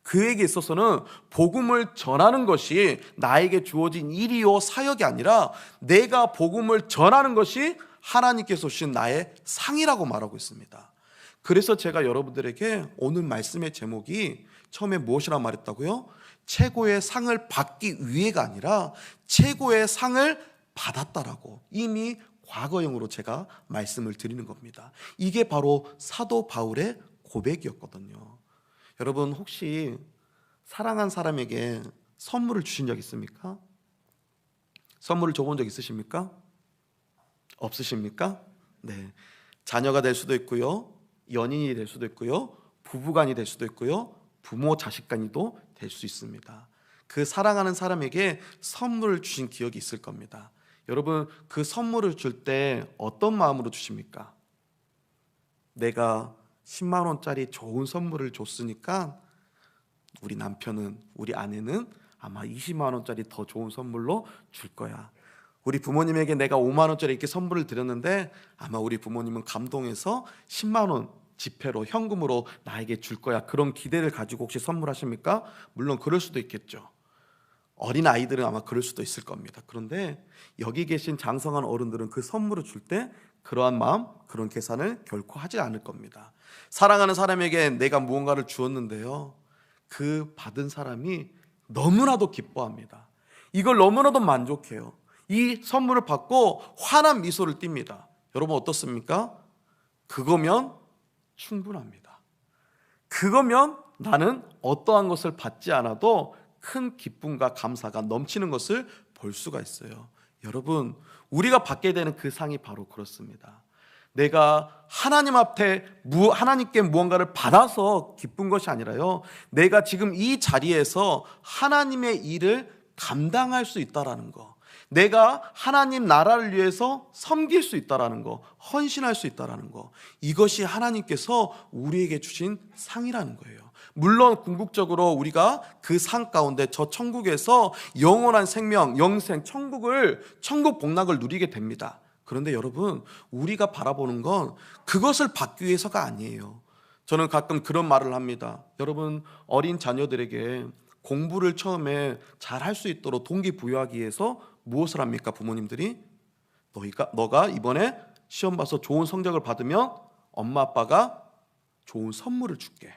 그에게 있어서는 복음을 전하는 것이 나에게 주어진 일이요 사역이 아니라 내가 복음을 전하는 것이 하나님께서 주신 나의 상이라고 말하고 있습니다. 그래서 제가 여러분들에게 오늘 말씀의 제목이 처음에 무엇이라고 말했다고요? 최고의 상을 받기 위해가 아니라 최고의 상을 받았다라고 이미 과거형으로 제가 말씀을 드리는 겁니다. 이게 바로 사도 바울의 고백이었거든요. 여러분, 혹시 사랑한 사람에게 선물을 주신 적 있습니까? 선물을 줘본 적 있으십니까? 없으십니까? 네. 자녀가 될 수도 있고요, 연인이 될 수도 있고요, 부부간이 될 수도 있고요, 부모 자식 간이도 될 수 있습니다. 그 사랑하는 사람에게 선물을 주신 기억이 있을 겁니다. 여러분, 그 선물을 줄 때 어떤 마음으로 주십니까? 내가 10만 원짜리 좋은 선물을 줬으니까 우리 남편은, 우리 아내는 아마 20만 원짜리 더 좋은 선물로 줄 거야. 우리 부모님에게 내가 5만 원짜리 이렇게 선물을 드렸는데 아마 우리 부모님은 감동해서 10만 원 지폐로, 현금으로 나에게 줄 거야. 그런 기대를 가지고 혹시 선물하십니까? 물론 그럴 수도 있겠죠. 어린 아이들은 아마 그럴 수도 있을 겁니다. 그런데 여기 계신 장성한 어른들은 그 선물을 줄 때 그러한 마음, 그런 계산을 결코 하지 않을 겁니다. 사랑하는 사람에게 내가 무언가를 주었는데요, 그 받은 사람이 너무나도 기뻐합니다. 이걸 너무나도 만족해요. 이 선물을 받고 환한 미소를 띱니다. 여러분, 어떻습니까? 그거면 충분합니다. 그거면 나는 어떠한 것을 받지 않아도 큰 기쁨과 감사가 넘치는 것을 볼 수가 있어요. 여러분, 우리가 받게 되는 그 상이 바로 그렇습니다. 내가 하나님 앞에 하나님께 무언가를 받아서 기쁜 것이 아니라요, 내가 지금 이 자리에서 하나님의 일을 감당할 수 있다라는 거, 내가 하나님 나라를 위해서 섬길 수 있다라는 거, 헌신할 수 있다라는 거, 이것이 하나님께서 우리에게 주신 상이라는 거예요. 물론 궁극적으로 우리가 그 상 가운데 저 천국에서 영원한 생명, 영생, 천국 복락을 누리게 됩니다. 그런데 여러분, 우리가 바라보는 건 그것을 받기 위해서가 아니에요. 저는 가끔 그런 말을 합니다. 여러분, 어린 자녀들에게 공부를 처음에 잘 할 수 있도록 동기부여하기 위해서 무엇을 합니까? 부모님들이 너가 이번에 시험 봐서 좋은 성적을 받으면 엄마 아빠가 좋은 선물을 줄게.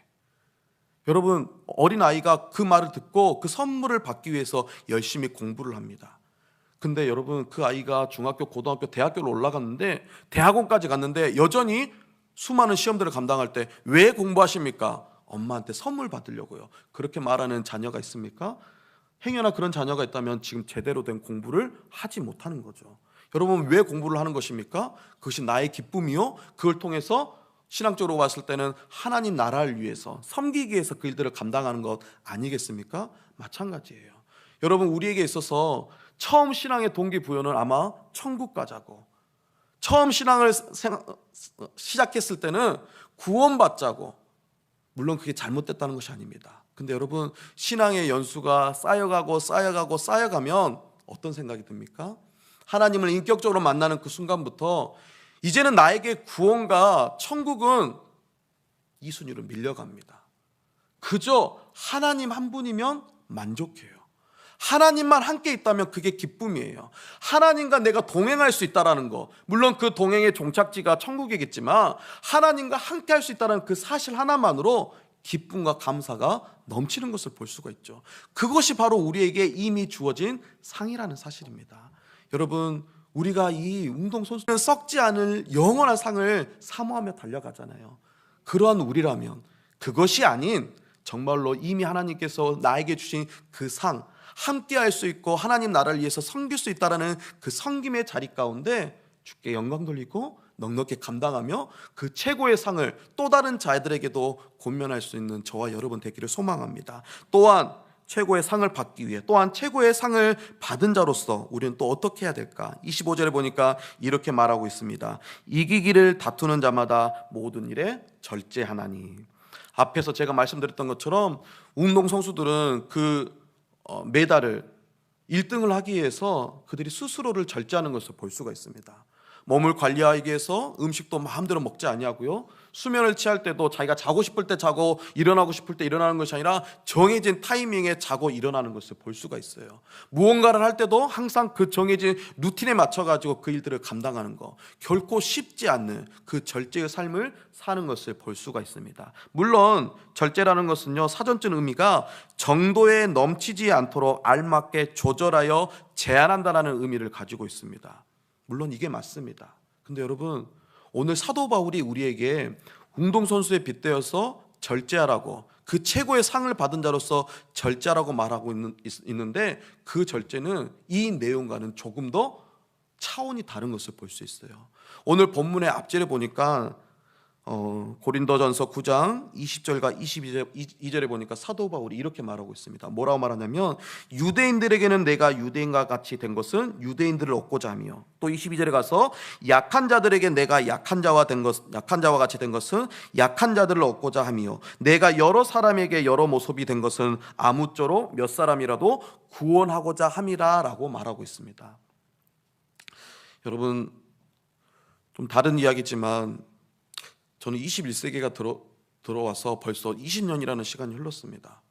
여러분, 어린아이가 그 말을 듣고 그 선물을 받기 위해서 열심히 공부를 합니다. 근데 여러분, 그 아이가 중학교, 고등학교, 대학교로 올라갔는데, 대학원까지 갔는데 여전히 수많은 시험들을 감당할 때 왜 공부하십니까? 엄마한테 선물 받으려고요. 그렇게 말하는 자녀가 있습니까? 행여나 그런 자녀가 있다면 지금 제대로 된 공부를 하지 못하는 거죠. 여러분, 왜 공부를 하는 것입니까? 그것이 나의 기쁨이요, 그걸 통해서 신앙적으로 봤을 때는 하나님 나라를 위해서 섬기기 위해서 그 일들을 감당하는 것 아니겠습니까? 마찬가지예요. 여러분, 우리에게 있어서 처음 신앙의 동기부여는 아마 천국 가자고, 처음 신앙을 시작했을 때는 구원받자고, 물론 그게 잘못됐다는 것이 아닙니다. 근데 여러분, 신앙의 연수가 쌓여가면 어떤 생각이 듭니까? 하나님을 인격적으로 만나는 그 순간부터 이제는 나에게 구원과 천국은 이 순위로 밀려갑니다. 그저 하나님 한 분이면 만족해요. 하나님만 함께 있다면 그게 기쁨이에요. 하나님과 내가 동행할 수 있다는 거, 물론 그 동행의 종착지가 천국이겠지만 하나님과 함께 할 수 있다는 그 사실 하나만으로 기쁨과 감사가 넘치는 것을 볼 수가 있죠. 그것이 바로 우리에게 이미 주어진 상이라는 사실입니다. 여러분, 우리가 이 운동선수는 썩지 않을 영원한 상을 사모하며 달려가잖아요. 그러한 우리라면 그것이 아닌 정말로 이미 하나님께서 나에게 주신 그 상, 함께 할 수 있고 하나님 나라를 위해서 섬길 수 있다라는 그 섬김의 자리 가운데 주께 영광 돌리고 넉넉히 감당하며 그 최고의 상을 또 다른 자들에게도 권면할 수 있는 저와 여러분 되기를 소망합니다. 또한 최고의 상을 받기 위해, 또한 최고의 상을 받은 자로서 우리는 또 어떻게 해야 될까? 25절에 보니까 이렇게 말하고 있습니다. 이기기를 다투는 자마다 모든 일에 절제하나니. 앞에서 제가 말씀드렸던 것처럼 운동 선수들은 그 메달을 1등을 하기 위해서 그들이 스스로를 절제하는 것을 볼 수가 있습니다. 몸을 관리하기 위해서 음식도 마음대로 먹지 아니하고요, 수면을 취할 때도 자기가 자고 싶을 때 자고 일어나고 싶을 때 일어나는 것이 아니라 정해진 타이밍에 자고 일어나는 것을 볼 수가 있어요. 무언가를 할 때도 항상 그 정해진 루틴에 맞춰가지고 그 일들을 감당하는 거, 결코 쉽지 않는 그 절제의 삶을 사는 것을 볼 수가 있습니다. 물론 절제라는 것은요, 사전적 의미가 정도에 넘치지 않도록 알맞게 조절하여 제한한다는 의미를 가지고 있습니다. 물론 이게 맞습니다. 근데 여러분, 오늘 사도 바울이 우리에게 운동선수에 빗대어서 절제하라고, 그 최고의 상을 받은 자로서 절제하라고 말하고 있는데 그 절제는 이 내용과는 조금 더 차원이 다른 것을 볼 수 있어요. 오늘 본문의 앞절에 보니까 고린도전서 9장 20절과 22절에 보니까 사도 바울이 이렇게 말하고 있습니다. 뭐라고 말하냐면, 유대인들에게는 내가 유대인과 같이 된 것은 유대인들을 얻고자 하며, 또 22절에 가서 약한 자들에게 내가 약한 자와 같이 된 것은 약한 자들을 얻고자 하며, 내가 여러 사람에게 여러 모습이 된 것은 아무쪼록 몇 사람이라도 구원하고자 함이라 라고 말하고 있습니다. 여러분, 좀 다른 이야기지만 저는 21세기가 들어와서 벌써 20년이라는 시간이 흘렀습니다.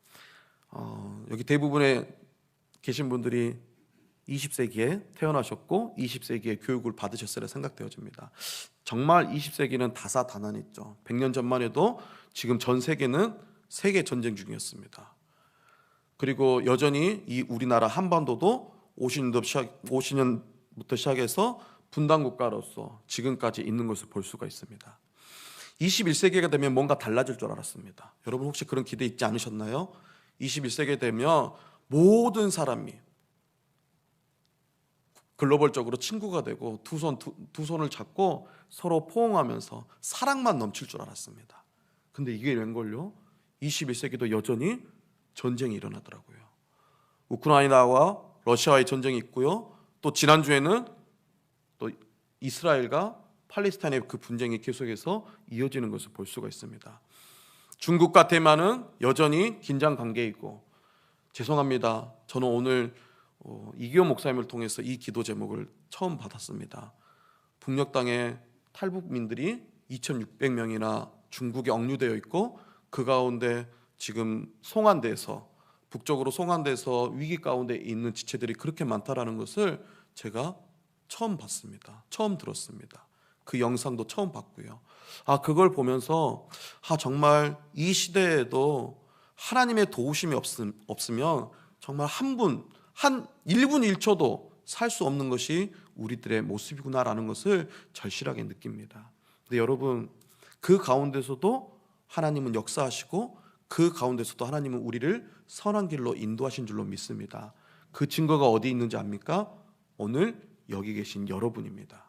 여기 대부분의 계신 분들이 20세기에 태어나셨고 20세기에 교육을 받으셨으리라 생각되어집니다. 정말 20세기는 다사다난했죠. 100년 전만 해도 지금 전 세계는 세계 전쟁 중이었습니다. 그리고 여전히 이 우리나라 한반도도 50년부터 시작해서 분단 국가로서 지금까지 있는 것을 볼 수가 있습니다. 21세기가 되면 뭔가 달라질 줄 알았습니다. 여러분 혹시 그런 기대 있지 않으셨나요? 21세기 되면 모든 사람이 글로벌적으로 친구가 되고 두 손을 잡고 서로 포옹하면서 사랑만 넘칠 줄 알았습니다. 근데 이게 웬걸요? 21세기도 여전히 전쟁이 일어나더라고요. 우크라이나와 러시아와의 전쟁이 있고요, 또 지난주에는 또 이스라엘과 팔레스타인의 그 분쟁이 계속해서 이어지는 것을 볼 수가 있습니다. 중국과 대만은 여전히 긴장 관계이고, 죄송합니다, 저는 오늘 이기호 목사님을 통해서 이 기도 제목을 처음 받았습니다. 북녘 땅에 탈북민들이 2,600명이나 중국에 억류되어 있고, 그 가운데 지금 송환돼서, 북쪽으로 송환돼서 위기 가운데 있는 지체들이 그렇게 많다라는 것을 제가 처음 봤습니다. 처음 들었습니다. 그 영상도 처음 봤고요. 그걸 보면서 정말 이 시대에도 하나님의 도우심이 없으면 정말 한 1분 1초도 살 수 없는 것이 우리들의 모습이구나라는 것을 절실하게 느낍니다. 근데 여러분, 그 가운데서도 하나님은 역사하시고, 그 가운데서도 하나님은 우리를 선한 길로 인도하신 줄로 믿습니다. 그 증거가 어디 있는지 압니까? 오늘 여기 계신 여러분입니다.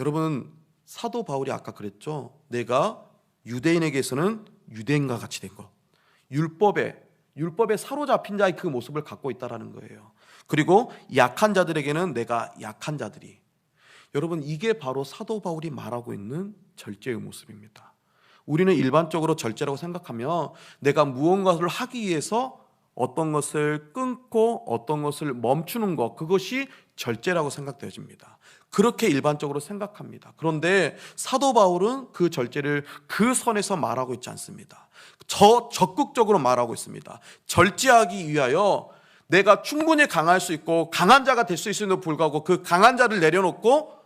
여러분, 사도 바울이 아까 그랬죠. 내가 유대인에게서는 유대인과 같이 된 것, 율법에 사로잡힌 자의 그 모습을 갖고 있다라는 거예요. 그리고 약한 자들에게는 내가 약한 자들이. 여러분, 이게 바로 사도 바울이 말하고 있는 절제의 모습입니다. 우리는 일반적으로 절제라고 생각하면 내가 무언가를 하기 위해서 어떤 것을 끊고 어떤 것을 멈추는 것, 그것이 절제라고 생각되어집니다. 그렇게 일반적으로 생각합니다. 그런데 사도 바울은 그 절제를 그 선에서 말하고 있지 않습니다. 적극적으로 말하고 있습니다. 절제하기 위하여 내가 충분히 강할 수 있고 강한 자가 될 수 있음에도 불구하고 그 강한 자를 내려놓고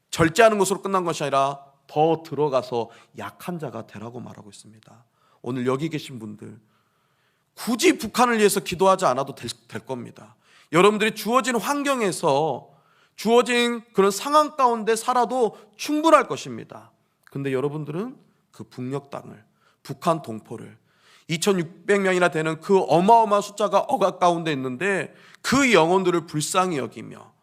절제하는 것으로 끝난 것이 아니라 더 들어가서 약한 자가 되라고 말하고 있습니다. 오늘 여기 계신 분들, 굳이 북한을 위해서 기도하지 않아도 될 겁니다. 여러분들이 주어진 환경에서, 주어진 그런 상황 가운데 살아도 충분할 것입니다. 근데 여러분들은 그 북녘 땅을, 북한 동포를 2600명이나 되는 그 어마어마한 숫자가 억압 가운데 있는데 그 영혼들을 불쌍히 여기며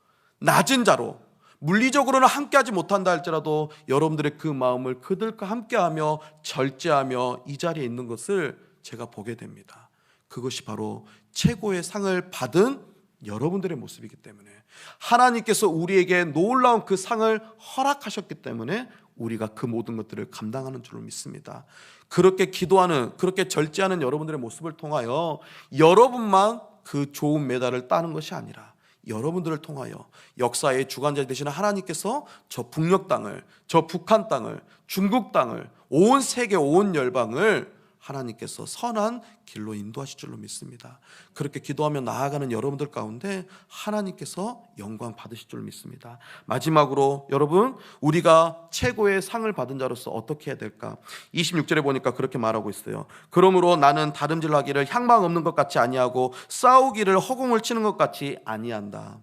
낮은 자로 물리적으로는 함께하지 못한다 할지라도 여러분들의 그 마음을 그들과 함께하며 절제하며 이 자리에 있는 것을 제가 보게 됩니다. 그것이 바로 최고의 상을 받은 여러분들의 모습이기 때문에 하나님께서 우리에게 놀라운 그 상을 허락하셨기 때문에 우리가 그 모든 것들을 감당하는 줄로 믿습니다. 그렇게 기도하는, 그렇게 절제하는 여러분들의 모습을 통하여 여러분만 그 좋은 메달을 따는 것이 아니라 여러분들을 통하여 역사의 주관자 되시는 하나님께서 저 북녘 땅을, 저 북한 땅을, 중국 땅을, 온 세계 온 열방을 하나님께서 선한 길로 인도하실 줄로 믿습니다. 그렇게 기도하며 나아가는 여러분들 가운데 하나님께서 영광 받으실 줄로 믿습니다. 마지막으로 여러분, 우리가 최고의 상을 받은 자로서 어떻게 해야 될까? 26절에 보니까 그렇게 말하고 있어요. 그러므로 나는 다름질하기를 향방 없는 것 같이 아니하고 싸우기를 허공을 치는 것 같이 아니한다.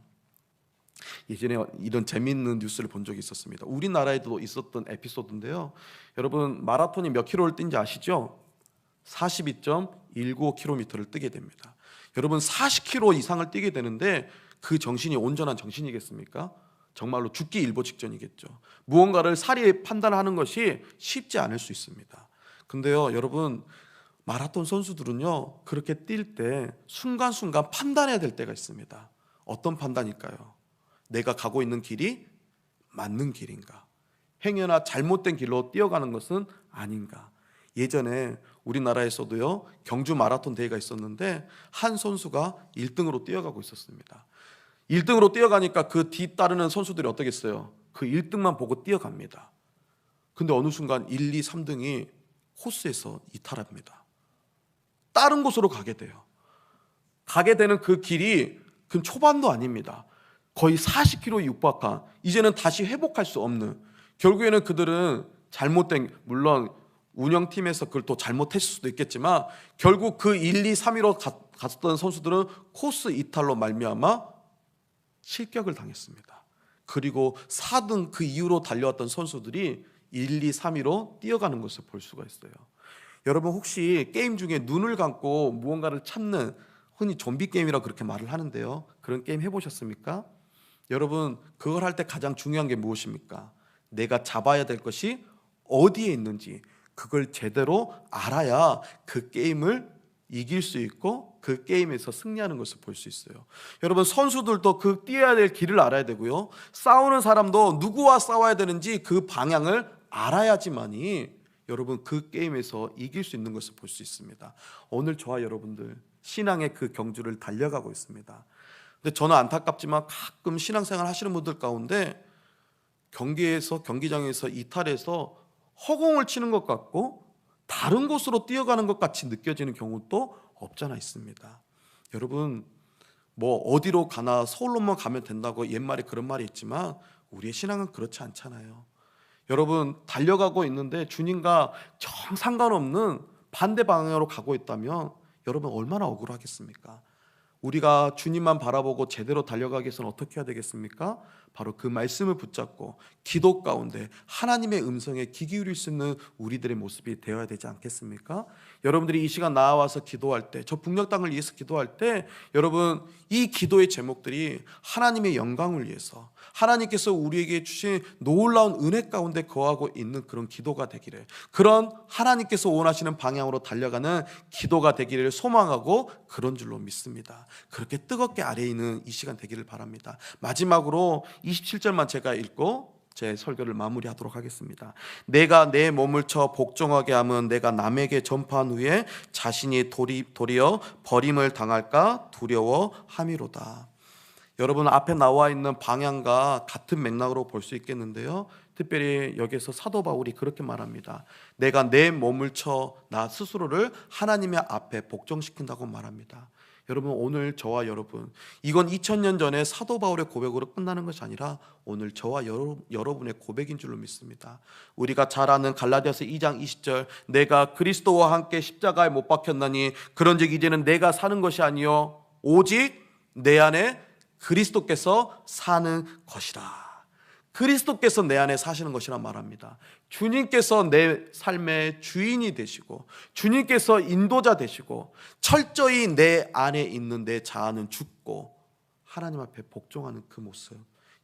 예전에 이런 재미있는 뉴스를 본 적이 있었습니다. 우리나라에도 있었던 에피소드인데요. 여러분, 마라톤이 몇 킬로를 뛴지 아시죠? 42.195km를 뛰게 됩니다. 여러분, 40km 이상을 뛰게 되는데 그 정신이 온전한 정신이겠습니까? 정말로 죽기 일보 직전이겠죠. 무언가를 사리 판단하는 것이 쉽지 않을 수 있습니다. 근데요, 여러분, 마라톤 선수들은요, 그렇게 뛸 때 순간순간 판단해야 될 때가 있습니다. 어떤 판단일까요? 내가 가고 있는 길이 맞는 길인가? 행여나 잘못된 길로 뛰어가는 것은 아닌가? 예전에 우리나라에서도요, 경주 마라톤 대회가 있었는데 한 선수가 1등으로 뛰어가고 있었습니다. 1등으로 뛰어가니까 그 뒤따르는 선수들이 어떻겠어요? 그 1등만 보고 뛰어갑니다. 근데 어느 순간 1, 2, 3등이 코스에서 이탈합니다. 다른 곳으로 가게 돼요. 가게 되는 그 길이 그 초반도 아닙니다. 거의 40km에 육박한, 이제는 다시 회복할 수 없는, 결국에는 그들은 잘못된, 물론 운영팀에서 그걸 또 잘못했을 수도 있겠지만 결국 그 1, 2, 3위로 갔던 선수들은 코스 이탈로 말미암아 실격을 당했습니다. 그리고 4등 그 이후로 달려왔던 선수들이 1, 2, 3위로 뛰어가는 것을 볼 수가 있어요. 여러분, 혹시 게임 중에 눈을 감고 무언가를 찾는, 흔히 좀비 게임이라고 그렇게 말을 하는데요, 그런 게임 해보셨습니까? 여러분, 그걸 할 때 가장 중요한 게 무엇입니까? 내가 잡아야 될 것이 어디에 있는지 그걸 제대로 알아야 그 게임을 이길 수 있고 그 게임에서 승리하는 것을 볼 수 있어요. 여러분, 선수들도 그 뛰어야 될 길을 알아야 되고요, 싸우는 사람도 누구와 싸워야 되는지 그 방향을 알아야지만이 여러분 그 게임에서 이길 수 있는 것을 볼 수 있습니다. 오늘 저와 여러분들 신앙의 그 경주를 달려가고 있습니다. 근데 저는 안타깝지만 가끔 신앙생활 하시는 분들 가운데 경기장에서 이탈해서 허공을 치는 것 같고 다른 곳으로 뛰어가는 것 같이 느껴지는 경우도 없잖아 있습니다. 여러분, 뭐 어디로 가나 서울로만 가면 된다고 옛말에 그런 말이 있지만 우리의 신앙은 그렇지 않잖아요. 여러분, 달려가고 있는데 주님과 정 상관없는 반대 방향으로 가고 있다면 여러분 얼마나 억울하겠습니까? 우리가 주님만 바라보고 제대로 달려가기 위해서는 어떻게 해야 되겠습니까? 바로 그 말씀을 붙잡고 기도 가운데 하나님의 음성에 귀 기울일 수 있는 우리들의 모습이 되어야 되지 않겠습니까? 여러분들이 이 시간 나와서 기도할 때, 저 북녘 땅을 위해서 기도할 때 여러분, 이 기도의 제목들이 하나님의 영광을 위해서, 하나님께서 우리에게 주신 놀라운 은혜 가운데 거하고 있는 그런 기도가 되기를, 그런 하나님께서 원하시는 방향으로 달려가는 기도가 되기를 소망하고 그런 줄로 믿습니다. 그렇게 뜨겁게 아래에 있는 이 시간 되기를 바랍니다. 마지막으로 27절만 제가 읽고 제 설교를 마무리하도록 하겠습니다. 내가 내 몸을 쳐 복종하게 하면 내가 남에게 전파한 후에 자신이 도리어 버림을 당할까 두려워함이로다. 여러분, 앞에 나와 있는 방향과 같은 맥락으로 볼 수 있겠는데요, 특별히 여기서 사도 바울이 그렇게 말합니다. 내가 내 몸을 쳐 나 스스로를 하나님의 앞에 복종시킨다고 말합니다. 여러분, 오늘 저와 여러분, 이건 2000년 전에 사도 바울의 고백으로 끝나는 것이 아니라 오늘 저와 여러분의 고백인 줄로 믿습니다. 우리가 잘 아는 갈라디아서 2장 20절, 내가 그리스도와 함께 십자가에 못 박혔나니 그런즉 이제는 내가 사는 것이 아니요 오직 내 안에 그리스도께서 사는 것이라. 그리스도께서 내 안에 사시는 것이라 말합니다. 주님께서 내 삶의 주인이 되시고 주님께서 인도자 되시고 철저히 내 안에 있는 내 자아는 죽고 하나님 앞에 복종하는 그 모습,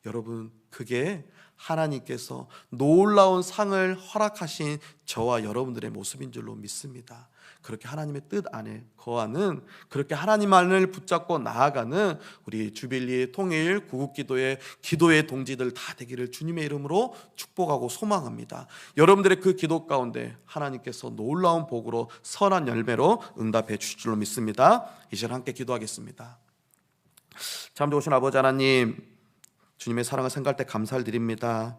여러분, 그게 하나님께서 놀라운 상을 허락하신 저와 여러분들의 모습인 줄로 믿습니다. 그렇게 하나님의 뜻 안에 거하는, 그렇게 하나님만을 붙잡고 나아가는 우리 주빌리 통일 구국기도의 기도의 동지들 다 되기를 주님의 이름으로 축복하고 소망합니다. 여러분들의 그 기도 가운데 하나님께서 놀라운 복으로 선한 열매로 응답해 주실 줄로 믿습니다. 이 시간 함께 기도하겠습니다. 참 좋으신 아버지 하나님, 주님의 사랑을 생각할 때 감사를 드립니다.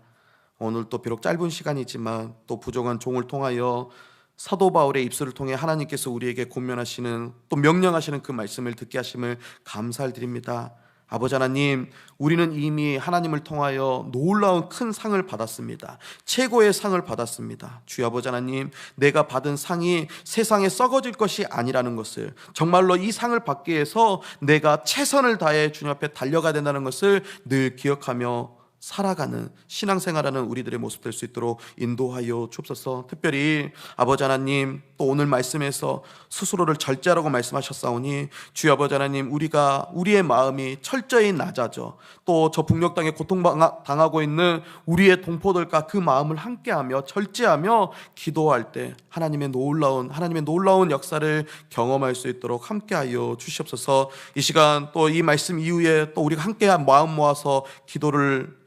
오늘 또 비록 짧은 시간이지만 또 부족한 종을 통하여 사도 바울의 입술을 통해 하나님께서 우리에게 권면하시는, 또 명령하시는 그 말씀을 듣게 하심을 감사를 드립니다. 아버지 하나님, 우리는 이미 하나님을 통하여 놀라운 큰 상을 받았습니다. 최고의 상을 받았습니다. 주여 아버지 하나님, 내가 받은 상이 세상에 썩어질 것이 아니라는 것을, 정말로 이 상을 받기 위해서 내가 최선을 다해 주님 앞에 달려가야 된다는 것을 늘 기억하며 살아가는 신앙생활하는 우리들의 모습 될 수 있도록 인도하여 주옵소서. 특별히 아버지 하나님, 또 오늘 말씀에서 스스로를 절제하라고 말씀하셨사오니 주여 아버지 하나님, 우리의 마음이 철저히 낮아져 또 저 북녘 땅에 고통당하고 있는 우리의 동포들과 그 마음을 함께하며 절제하며 기도할 때 하나님의 놀라운 역사를 경험할 수 있도록 함께하여 주시옵소서. 이 시간 또 이 말씀 이후에 또 우리가 함께 마음 모아서 기도를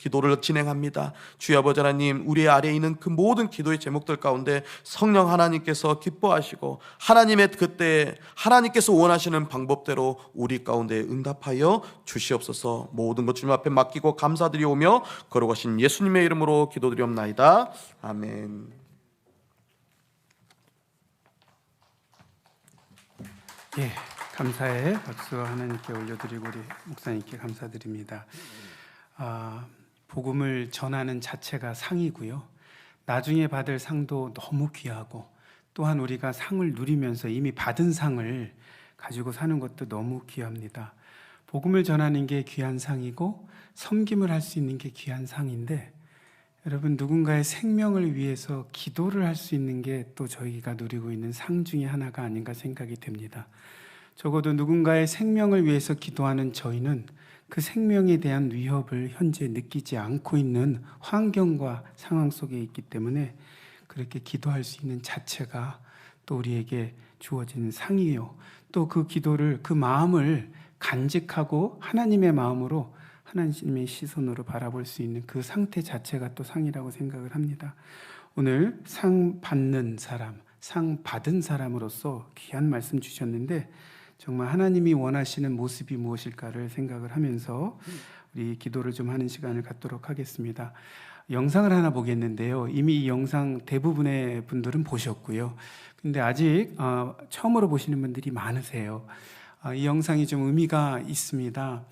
진행합니다. 주여 아버지 하나님, 우리 아래에 있는 그 모든 기도의 제목들 가운데 성령 하나님께서 기뻐하시고 하나님의 그때 하나님께서 원하시는 방법대로 우리 가운데 응답하여 주시옵소서. 모든 것 주님 앞에 맡기고 감사드리오며 거룩하신 예수님의 이름으로 기도드리옵나이다. 아멘. 예, 감사의 박수 하나님께 올려드리고 우리 목사님께 감사드립니다. 복음을 전하는 자체가 상이고요, 나중에 받을 상도 너무 귀하고, 또한 우리가 상을 누리면서 이미 받은 상을 가지고 사는 것도 너무 귀합니다. 복음을 전하는 게 귀한 상이고 섬김을 할 수 있는 게 귀한 상인데, 여러분, 누군가의 생명을 위해서 기도를 할 수 있는 게 또 저희가 누리고 있는 상 중에 하나가 아닌가 생각이 됩니다. 적어도 누군가의 생명을 위해서 기도하는 저희는 그 생명에 대한 위협을 현재 느끼지 않고 있는 환경과 상황 속에 있기 때문에 그렇게 기도할 수 있는 자체가 또 우리에게 주어진 상이에요. 또 그 기도를, 그 마음을 간직하고 하나님의 마음으로, 하나님의 시선으로 바라볼 수 있는 그 상태 자체가 또 상이라고 생각을 합니다. 오늘 상 받는 사람, 상 받은 사람으로서 귀한 말씀 주셨는데, 정말 하나님이 원하시는 모습이 무엇일까를 생각을 하면서 우리 기도를 좀 하는 시간을 갖도록 하겠습니다. 영상을 하나 보겠는데요, 이미 이 영상 대부분의 분들은 보셨고요, 근데 아직 처음으로 보시는 분들이 많으세요. 이 영상이 좀 의미가 있습니다.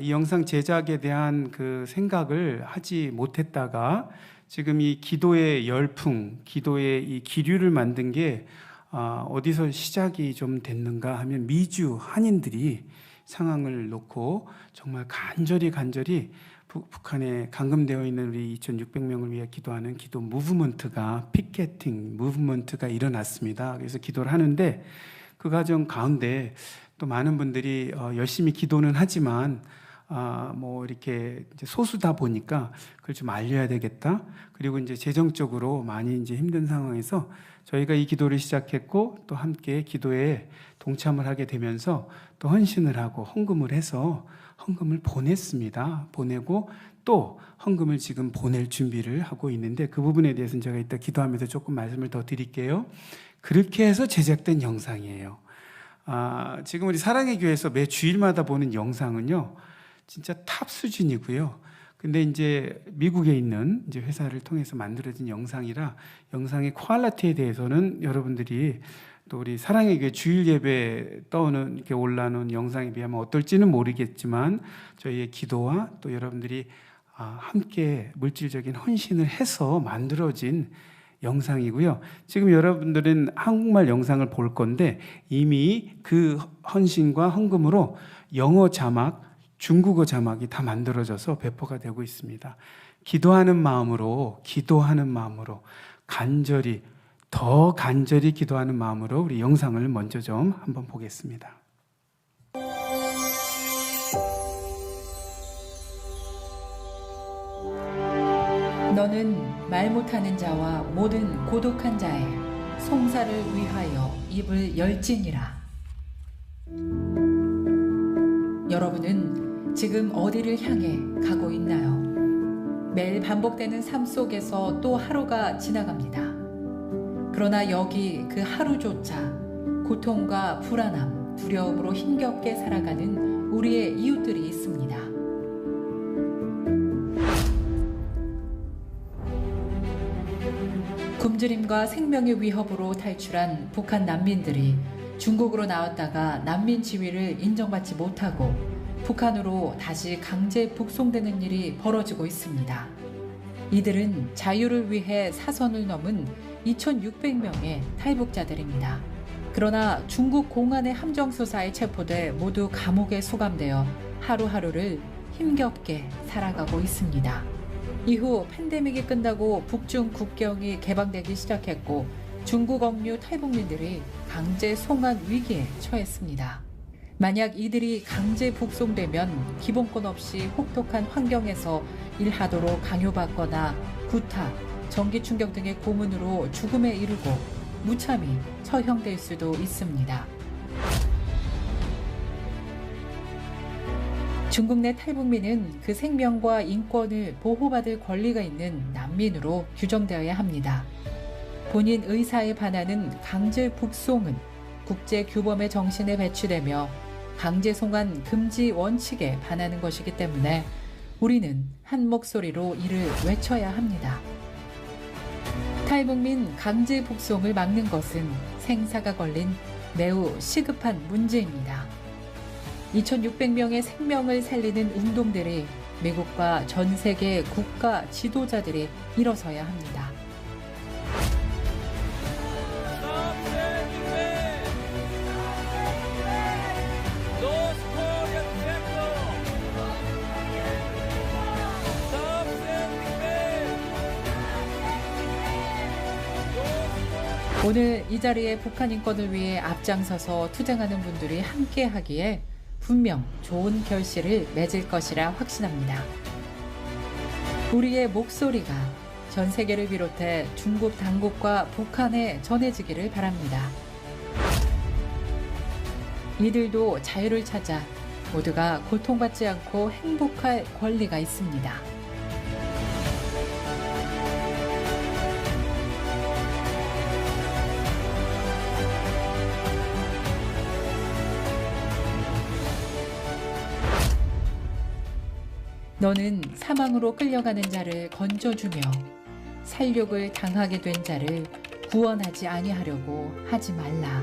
이 영상 제작에 대한 그 생각을 하지 못했다가 지금 이 기도의 열풍, 기도의 이 기류를 만든 게 어디서 시작이 좀 됐는가 하면, 미주 한인들이 상황을 놓고 정말 간절히 북한에 감금되어 있는 우리 2,600명을 위해 기도하는 기도 무브먼트가, 피켓팅 무브먼트가 일어났습니다. 그래서 기도를 하는데 그 과정 가운데 또 많은 분들이 열심히 기도는 하지만 뭐 이렇게 이제 소수다 보니까 그걸 좀 알려야 되겠다. 그리고 이제 재정적으로 많이 이제 힘든 상황에서 저희가 이 기도를 시작했고 또 함께 기도에 동참을 하게 되면서 또 헌신을 하고 헌금을 해서 헌금을 보냈습니다. 보내고 또 헌금을 지금 보낼 준비를 하고 있는데, 그 부분에 대해서는 제가 이따 기도하면서 조금 말씀을 더 드릴게요. 그렇게 해서 제작된 영상이에요. 지금 우리 사랑의 교회에서 매 주일마다 보는 영상은요, 진짜 탑 수준이고요. 근데 이제 미국에 있는 이제 회사를 통해서 만들어진 영상이라 영상의 퀄리티에 대해서는 여러분들이 또 우리 사랑의 교회 주일 예배 떠오는 이렇게 올라오는 영상에 비하면 어떨지는 모르겠지만 저희의 기도와 또 여러분들이 함께 물질적인 헌신을 해서 만들어진 영상이고요. 지금 여러분들은 한국말 영상을 볼 건데 이미 그 헌신과 헌금으로 영어 자막, 중국어 자막이 다 만들어져서 배포가 되고 있습니다. 기도하는 마음으로 간절히, 더 간절히 기도하는 마음으로 우리 영상을 먼저 좀 한번 보겠습니다. 너는 말 못하는 자와 모든 고독한 자의 송사를 위하여 입을 열지니라. 여러분은 지금 어디를 향해 가고 있나요? 매일 반복되는 삶 속에서 또 하루가 지나갑니다. 그러나 여기 그 하루조차 고통과 불안함, 두려움으로 힘겹게 살아가는 우리의 이웃들이 있습니다. 굶주림과 생명의 위협으로 탈출한 북한 난민들이 중국으로 나왔다가 난민 지위를 인정받지 못하고 북한으로 다시 강제 북송되는 일이 벌어지고 있습니다. 이들은 자유를 위해 사선을 넘은 2,600명의 탈북자들입니다. 그러나 중국 공안의 함정수사에 체포돼 모두 감옥에 수감되어 하루하루를 힘겹게 살아가고 있습니다. 이후 팬데믹이 끝나고 북중 국경이 개방되기 시작했고 중국 억류 탈북민들이 강제 송환 위기에 처했습니다. 만약 이들이 강제 북송되면 기본권 없이 혹독한 환경에서 일하도록 강요받거나 구타, 전기 충격 등의 고문으로 죽음에 이르고 무참히 처형될 수도 있습니다. 중국 내 탈북민은 그 생명과 인권을 보호받을 권리가 있는 난민으로 규정되어야 합니다. 본인 의사에 반하는 강제 북송은 국제 규범의 정신에 배치되며 강제 송환 금지 원칙에 반하는 것이기 때문에 우리는 한 목소리로 이를 외쳐야 합니다. 탈북민 강제 북송을 막는 것은 생사가 걸린 매우 시급한 문제입니다. 2,600명의 생명을 살리는 운동들이 미국과 전 세계 국가 지도자들이 일어서야 합니다. 오늘 이 자리에 북한 인권을 위해 앞장서서 투쟁하는 분들이 함께하기에 분명 좋은 결실을 맺을 것이라 확신합니다. 우리의 목소리가 전 세계를 비롯해 중국 당국과 북한에 전해지기를 바랍니다. 이들도 자유를 찾아 모두가 고통받지 않고 행복할 권리가 있습니다. 너는 사망으로 끌려가는 자를 건져주며 살육을 당하게 된 자를 구원하지 아니하려고 하지 말라.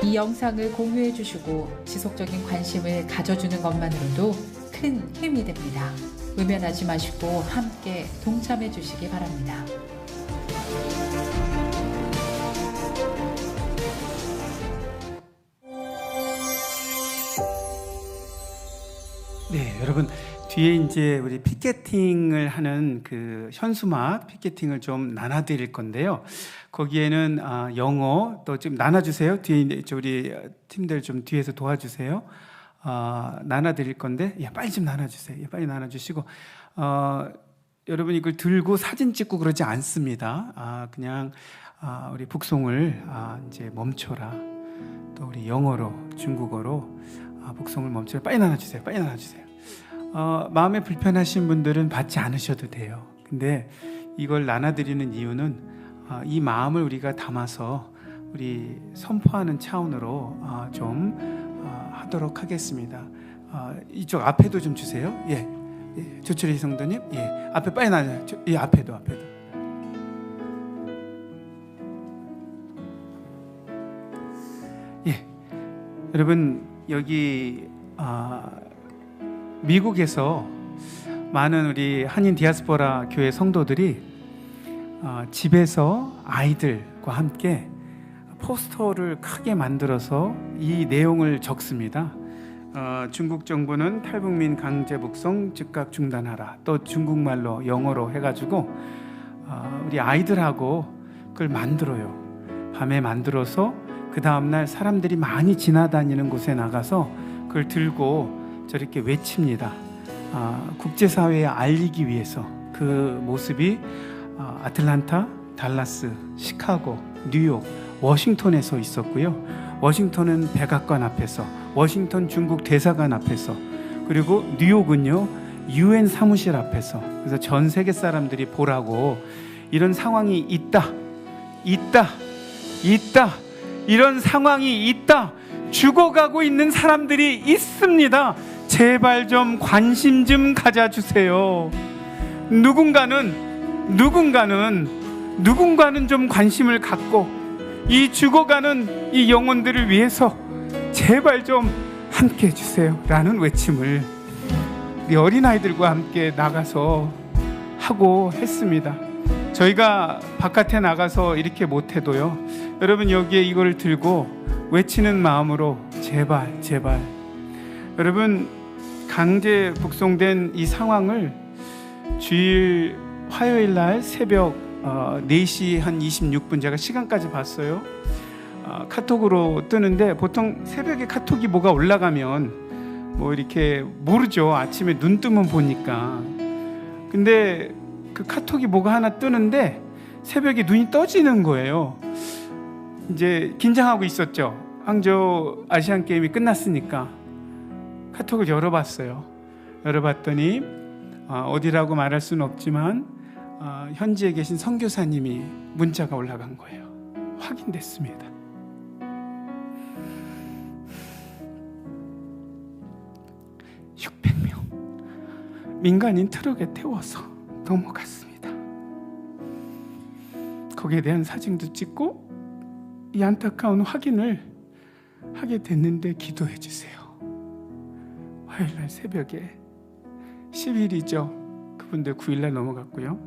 이 영상을 공유해 주시고 지속적인 관심을 가져주는 것만으로도 큰 힘이 됩니다. 외면하지 마시고 함께 동참해 주시기 바랍니다. 네, 여러분 뒤에 이제 우리 피켓팅을 하는 그 현수막 피켓팅을 좀 나눠드릴 건데요. 거기에는 영어 또 좀 나눠주세요. 뒤에 이제 우리 팀들 좀 뒤에서 도와주세요. 나눠드릴 건데, 빨리 좀 나눠주세요. 빨리 나눠주시고, 여러분 이걸 들고 사진 찍고 그러지 않습니다. 그냥 우리 북송을 이제 멈춰라. 또 우리 영어로 중국어로 북송을 멈춰라. 빨리 나눠주세요. 빨리 나눠주세요. 마음에 불편하신 분들은 받지 않으셔도 돼요. 근데 이걸 나눠드리는 이유는 이 마음을 우리가 담아서 우리 선포하는 차원으로 좀 하도록 하겠습니다. 이쪽 앞에도 좀 주세요. 예, 조철희 성도님, 앞에 빨리 나눠요. 앞에도. 여러분 여기 미국에서 많은 우리 한인 디아스포라 교회 성도들이 집에서 아이들과 함께 포스터를 크게 만들어서 이 내용을 적습니다. 중국 정부는 탈북민 강제 북송 즉각 중단하라. 또 중국말로 영어로 해가지고 우리 아이들하고 그걸 만들어요. 밤에 만들어서 그 다음날 사람들이 많이 지나다니는 곳에 나가서 그걸 들고 저렇게 외칩니다. 국제사회에 알리기 위해서. 그 모습이 아틀란타, 달라스, 시카고, 뉴욕, 워싱턴에서 있었고요. 워싱턴은 백악관 앞에서, 워싱턴 중국 대사관 앞에서, 그리고 뉴욕은요 UN 사무실 앞에서. 그래서 전 세계 사람들이 보라고 이런 상황이 있다, 이런 상황이 있다, 죽어가고 있는 사람들이 있습니다. 제발 좀 관심 좀 가져주세요. 누군가는 좀 관심을 갖고 이 죽어가는 이 영혼들을 위해서 제발 좀 함께 해주세요 라는 외침을 우리 어린아이들과 함께 나가서 하고 했습니다. 저희가 바깥에 나가서 이렇게 못해도요, 여러분 여기에 이걸 들고 외치는 마음으로 제발 여러분, 강제 북송된 이 상황을 주일 화요일 날 새벽 4시 한 26분 제가 시간까지 봤어요. 카톡으로 뜨는데, 보통 새벽에 카톡이 뭐가 올라가면 뭐 이렇게 모르죠. 아침에 눈 뜨면 보니까. 근데 그 카톡이 뭐가 하나 뜨는데 새벽에 눈이 떠지는 거예요. 이제 긴장하고 있었죠. 항저우 아시안 게임이 끝났으니까 카톡을 열어봤어요. 열어봤더니 어디라고 말할 수는 없지만 현지에 계신 선교사님이 문자가 올라간 거예요. 확인됐습니다. 민간인 트럭에 태워서 넘어갔습니다. 거기에 대한 사진도 찍고 이 안타까운 확인을 하게 됐는데 기도해 주세요. 화요일날 새벽에 10일이죠. 그분들 9일날 넘어갔고요.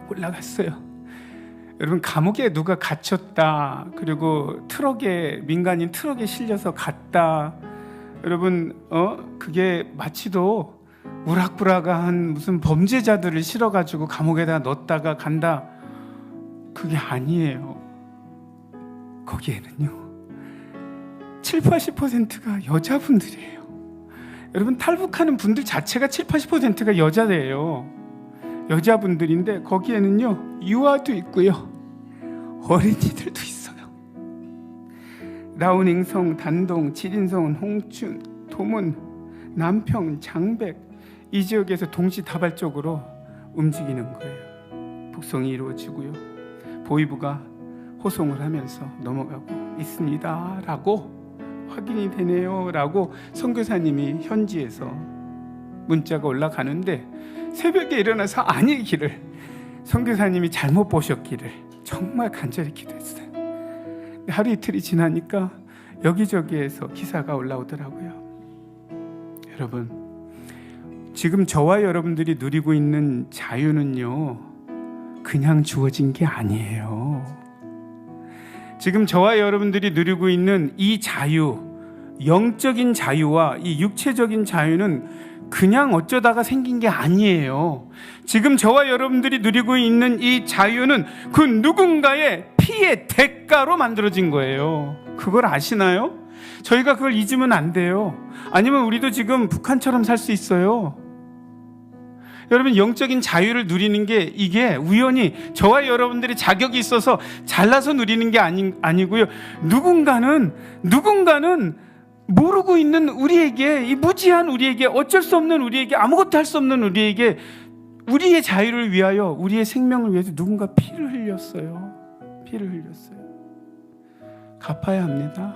올라갔어요. 여러분, 감옥에 누가 갇혔다, 그리고 트럭에, 민간인 트럭에 실려서 갔다. 여러분, 그게 마치도 우락부락한 무슨 범죄자들을 실어가지고 감옥에다 넣었다가 간다, 그게 아니에요. 거기에는요 70-80%가 여자분들이에요. 여러분, 탈북하는 분들 자체가 70-80%가 여자예요. 여자분들인데 거기에는요 유아도 있고요, 어린이들도 있어요. 라우닝성, 단동, 지린성, 홍춘, 도문, 남평, 장백, 이 지역에서 동시다발적으로 움직이는 거예요. 북송이 이루어지고요, 보위부가 호송을 하면서 넘어가고 있습니다 라고 확인이 되네요 라고 선교사님이 현지에서 문자가 올라가는데, 새벽에 일어나서 아니기를, 선교사님이 잘못 보셨기를 정말 간절히 기도했어요. 하루 이틀이 지나니까 여기저기에서 기사가 올라오더라고요. 여러분, 지금 저와 여러분들이 누리고 있는 자유는요 그냥 주어진 게 아니에요. 지금 저와 여러분들이 누리고 있는 이 자유, 영적인 자유와 이 육체적인 자유는 그냥 어쩌다가 생긴 게 아니에요. 지금 저와 여러분들이 누리고 있는 이 자유는 그 누군가의 피의 대가로 만들어진 거예요. 그걸 아시나요? 저희가 그걸 잊으면 안 돼요. 아니면 우리도 지금 북한처럼 살 수 있어요. 여러분, 영적인 자유를 누리는 게 이게 우연히 저와 여러분들이 자격이 있어서 잘나서 누리는 게 아니고요. 누군가는 모르고 있는 우리에게, 이 무지한 우리에게, 어쩔 수 없는 우리에게, 아무것도 할 수 없는 우리에게, 우리의 자유를 위하여, 우리의 생명을 위해서 누군가 피를 흘렸어요. 갚아야 합니다.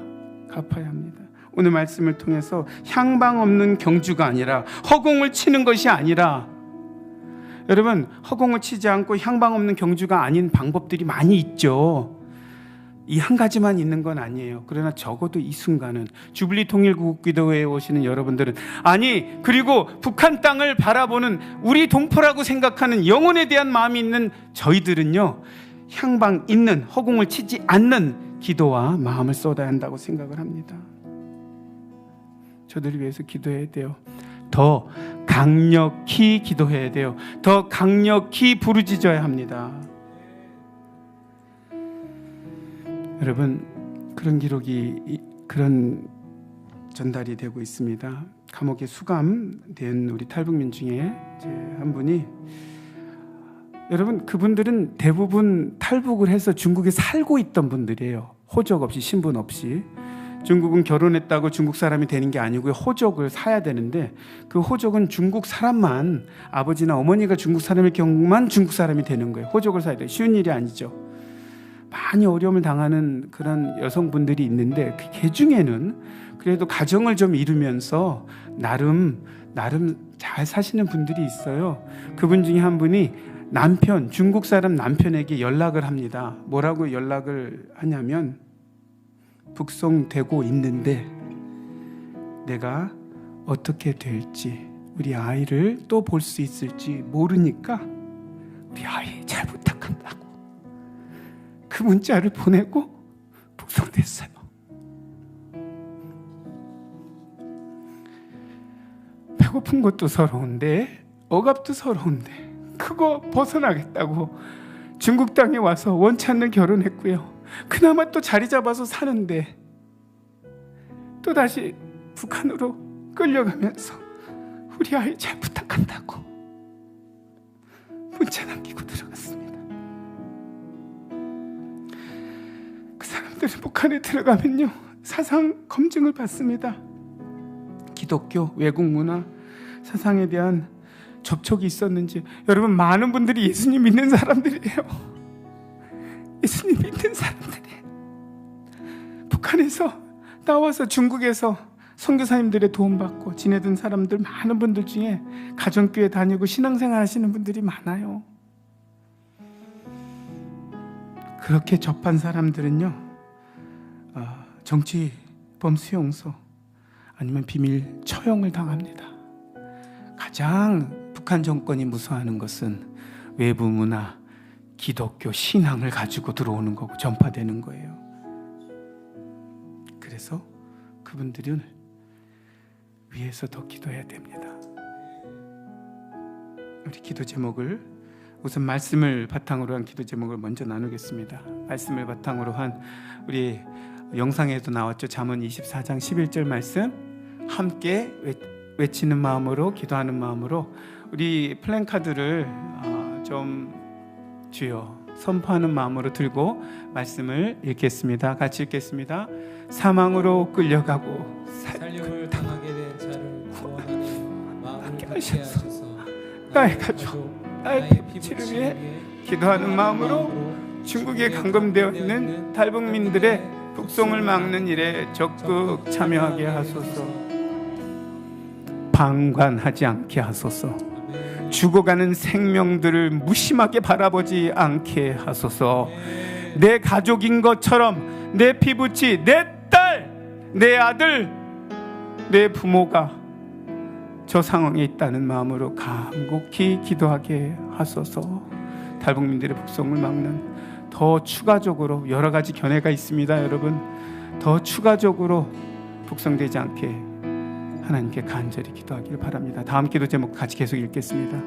오늘 말씀을 통해서 향방 없는 경주가 아니라, 허공을 치는 것이 아니라, 여러분, 허공을 치지 않고 향방 없는 경주가 아닌 방법들이 많이 있죠. 이 한 가지만 있는 건 아니에요. 그러나 적어도 이 순간은, 주빌리 통일구국기도회에 오시는 여러분들은, 아니, 그리고 북한 땅을 바라보는 우리 동포라고 생각하는 영혼에 대한 마음이 있는 저희들은요, 향방 있는, 허공을 치지 않는 기도와 마음을 쏟아야 한다고 생각을 합니다. 저들을 위해서 기도해야 돼요. 더 강력히 기도해야 돼요. 더 강력히 부르짖어야 합니다. 여러분, 그런 기록이, 그런 전달이 되고 있습니다. 감옥에 수감된 우리 탈북민 중에 한 분이, 여러분, 그분들은 대부분 탈북을 해서 중국에 살고 있던 분들이에요. 호적 없이, 신분 없이. 중국은 결혼했다고 중국 사람이 되는 게 아니고요, 호적을 사야 되는데 그 호적은 중국 사람만, 아버지나 어머니가 중국 사람일 경우만 중국 사람이 되는 거예요. 호적을 사야 돼요. 쉬운 일이 아니죠. 많이 어려움을 당하는 그런 여성분들이 있는데, 그 중에는 그래도 가정을 좀 이루면서 나름 잘 사시는 분들이 있어요. 그분 중에 한 분이 남편, 중국 사람 남편에게 연락을 합니다. 뭐라고 연락을 하냐면, 북송되고 있는데 내가 어떻게 될지, 우리 아이를 또 볼 수 있을지 모르니까 우리 아이 잘 부탁한다고 그 문자를 보내고 북송됐어요. 배고픈 것도 서러운데, 억압도 서러운데, 그거 벗어나겠다고 중국 땅에 와서 원치 않는 결혼했고요. 그나마 또 자리 잡아서 사는데 또 다시 북한으로 끌려가면서 우리 아이 잘 부탁한다고 문자 남기고 들어갔습니다. 그 사람들은 북한에 들어가면요, 사상 검증을 받습니다. 기독교, 외국 문화, 사상에 대한 접촉이 있었는지. 여러분, 많은 분들이 예수님 믿는 사람들이에요. 예수님 믿는 사람들이에요. 북한에서 나와서 중국에서 선교사님들의 도움받고 지내던 사람들, 많은 분들 중에 가정교회 다니고 신앙생활 하시는 분들이 많아요. 그렇게 접한 사람들은요, 정치범 수용소 아니면 비밀 처형을 당합니다. 가장 북한 정권이 무서워하는 것은 외부 문화, 기독교 신앙을 가지고 들어오는 거고 전파되는 거예요. 그래서 그분들은 위에서 더 기도해야 됩니다. 우리 기도 제목을, 우선 말씀을 바탕으로 한 기도 제목을 먼저 나누겠습니다. 말씀을 바탕으로 한, 우리 영상에도 나왔죠. 잠언 24장 11절 말씀, 함께 외치는 마음으로, 기도하는 마음으로 우리 플랜카드를 좀 주여 선포하는 마음으로 들고 말씀을 읽겠습니다. 같이 읽겠습니다. 사망으로 끌려가고 살림을 당하게 된 자를 구원하는 마음을 갖게 하셔서 나의 가족, 나의 피부치를 위해 기도하는 마음으로 중국에 감금되어 있는 탈북민들의 북송을 막는 일에 적극 참여하게 하소서. 방관하지 않게 하소서. 죽어가는 생명들을 무심하게 바라보지 않게 하소서. 내 가족인 것처럼, 내 피부치, 내 딸, 내 아들, 내 부모가 저 상황에 있다는 마음으로 간곡히 기도하게 하소서. 탈북민들의 북송을 막는, 더 추가적으로 여러 가지 견해가 있습니다. 여러분, 더 추가적으로 북송되지 않게 하나님께 간절히 기도하기를 바랍니다. 다음 기도 제목 같이 계속 읽겠습니다.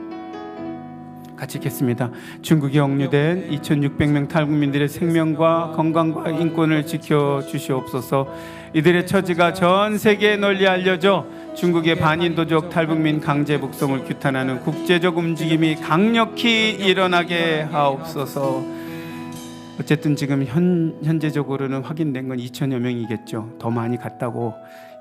같이 읽겠습니다. 중국에 억류된 2,600명 탈북민들의 생명과 건강과 인권을 지켜주시옵소서. 이들의 처지가 전 세계에 널리 알려져 중국의 반인도적 탈북민 강제 북송을 규탄하는 국제적 움직임이 강력히 일어나게 하옵소서. 어쨌든 지금 현재적으로는 확인된 건 2,000여 명이겠죠. 더 많이 갔다고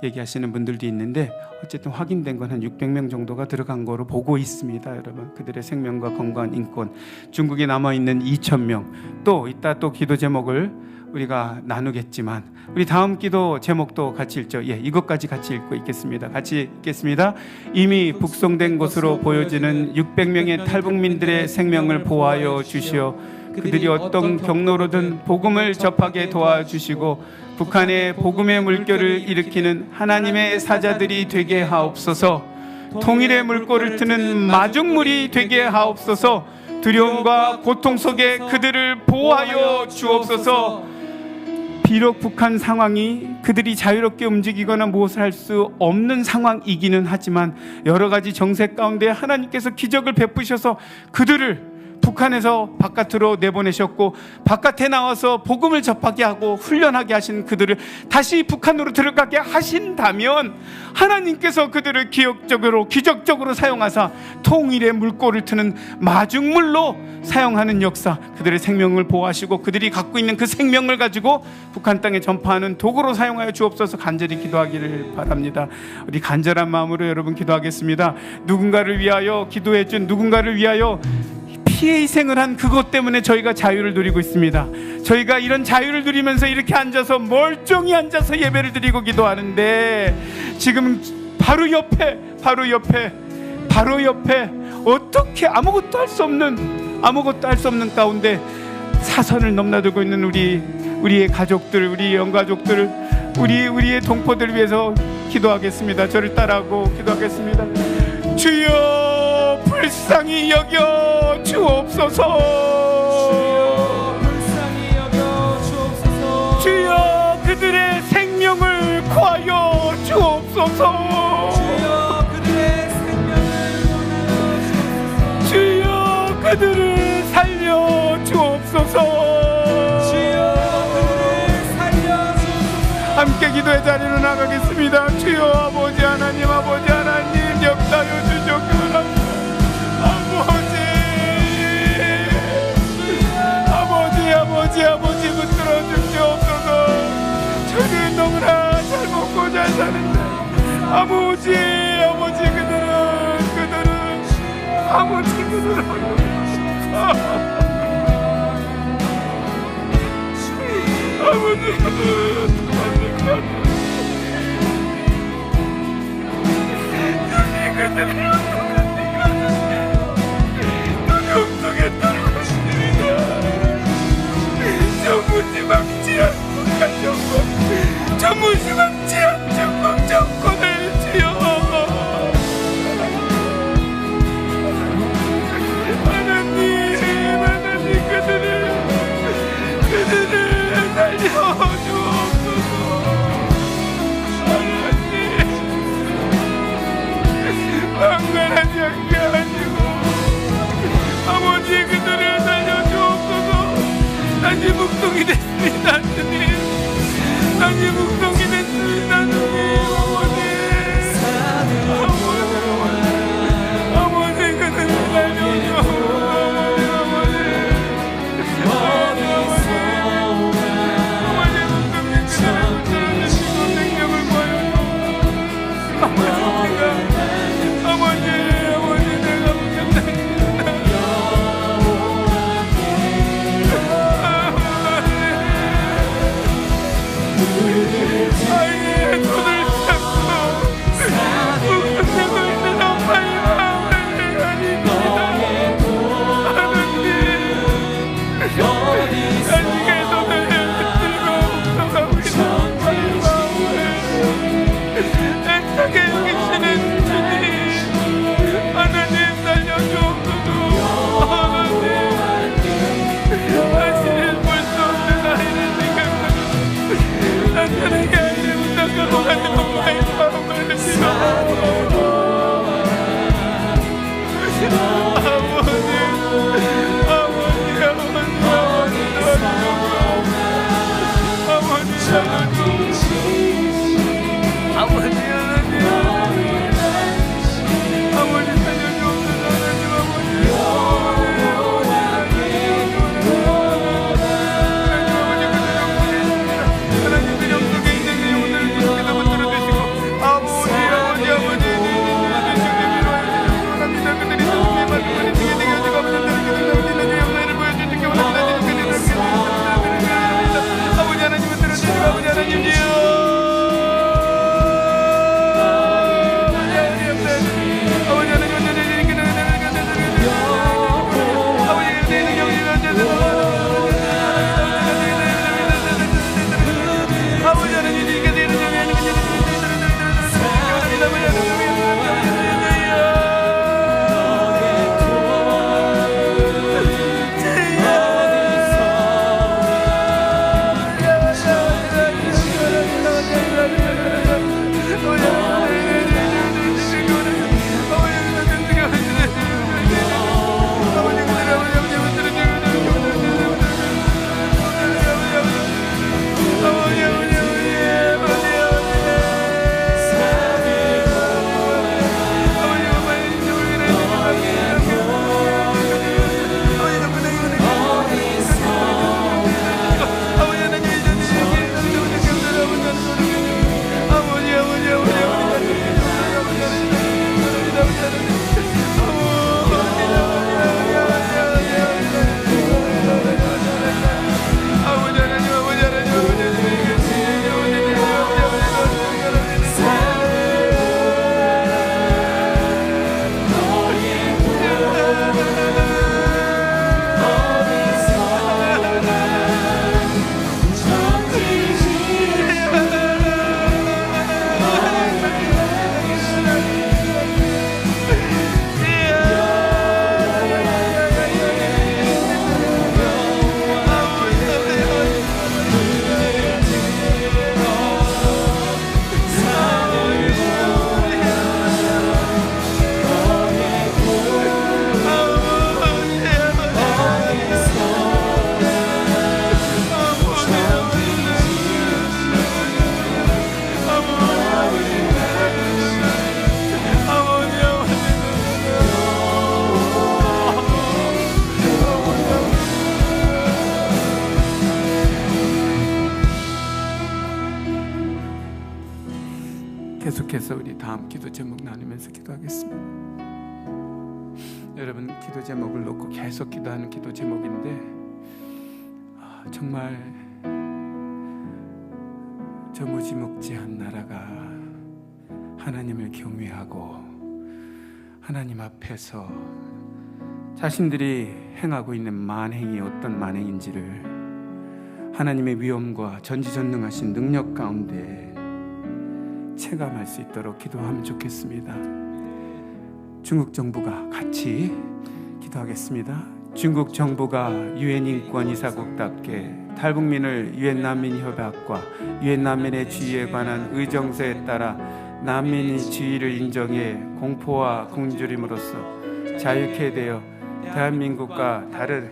얘기하시는 분들도 있는데, 어쨌든 확인된 건 한 600명 정도가 들어간 거로 보고 있습니다. 여러분, 그들의 생명과 건강, 인권, 중국에 남아있는 2,000명, 또 이따 또 기도 제목을 우리가 나누겠지만 우리 다음 기도 제목도 같이 읽죠. 이것까지 같이 읽고 있겠습니다. 같이 읽겠습니다. 이미 북송된 것으로 보여지는 600명의 탈북민들의 생명을 보호하여 주시어 그들이 어떤 경로로든 복음을 접하게 도와주시고 북한의 복음의 물결을 일으키는 하나님의 사자들이 되게 하옵소서. 통일의 물꼬를 트는 마중물이 되게 하옵소서. 두려움과 고통 속에 그들을 보호하여 주옵소서. 비록 북한 상황이 그들이 자유롭게 움직이거나 무엇을 할 수 없는 상황이기는 하지만 여러 가지 정세 가운데 하나님께서 기적을 베푸셔서 그들을 북한에서 바깥으로 내보내셨고 바깥에 나와서 복음을 접하게 하고 훈련하게 하신 그들을 다시 북한으로 들어가게 하신다면 하나님께서 그들을 기적적으로 사용하사 통일의 물꼬를 트는 마중물로 사용하는 역사, 그들의 생명을 보호하시고 그들이 갖고 있는 그 생명을 가지고 북한 땅에 전파하는 도구로 사용하여 주옵소서. 간절히 기도하기를 바랍니다. 우리 간절한 마음으로 여러분 기도하겠습니다. 누군가를 위하여 기도해 준 누군가를 위하여 피해 희생을 한 그것 때문에 저희가 자유를 누리고 있습니다. 저희가 이런 자유를 누리면서 이렇게 앉아서 멀쩡히 앉아서 예배를 드리고 기도하는데 지금 바로 옆에 어떻게 아무것도 할 수 없는 가운데 사선을 넘나들고 있는 우리의 가족들, 우리 영가족들, 우리의 동포들을 위해서 기도하겠습니다. 저를 따라하고 기도하겠습니다. 주여 불쌍히 여겨 주옵소서. 주여 그들의 생명을 구하여 주옵소서. 주여 그들을 살려 주옵소서. 함께 기도의 자리로 나가겠습니다. 주여 아버지 하나님 역사여 주시옵소서. 아버지 붙들어 주시옵소서. 저는 너무나 잘 먹고 잘 사는데 아버지 그들은 무지막지 않은 정권을 주여 하나님 그들을 살려주옵소서. 하나님 계속해서 우리 다음 기도 제목 나누면서 기도하겠습니다. 여러분, 기도 제목을 놓고 계속 기도하는 기도 제목인데 정말 저 무지묵지한 나라가 하나님을 경외하고 하나님 앞에서 자신들이 행하고 있는 만행이 어떤 만행인지를 하나님의 위엄과 전지전능하신 능력 가운데 체감할 수 있도록 기도하면 좋겠습니다. 중국 정부가 같이 기도하겠습니다. 중국 정부가 유엔 인권 이사국답게 탈북민을 유엔 난민 협약과 유엔 난민의 지위에 관한 의정서에 따라 난민의 지위를 인정해 공포와 굶주림으로써 자유케 되어 대한민국과 다른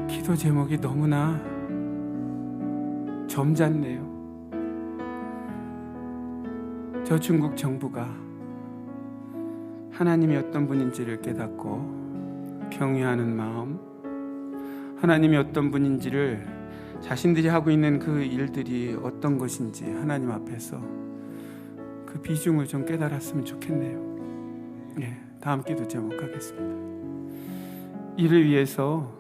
기도 제목이 너무나 점잖네요. 저 중국 정부가 하나님이 어떤 분인지를 깨닫고 경외하는 마음, 하나님이 어떤 분인지를 자신들이 하고 있는 그 일들이 어떤 것인지 하나님 앞에서 그 비중을 좀 깨달았으면 좋겠네요. 다음 기도 제목 하겠습니다. 이를 위해서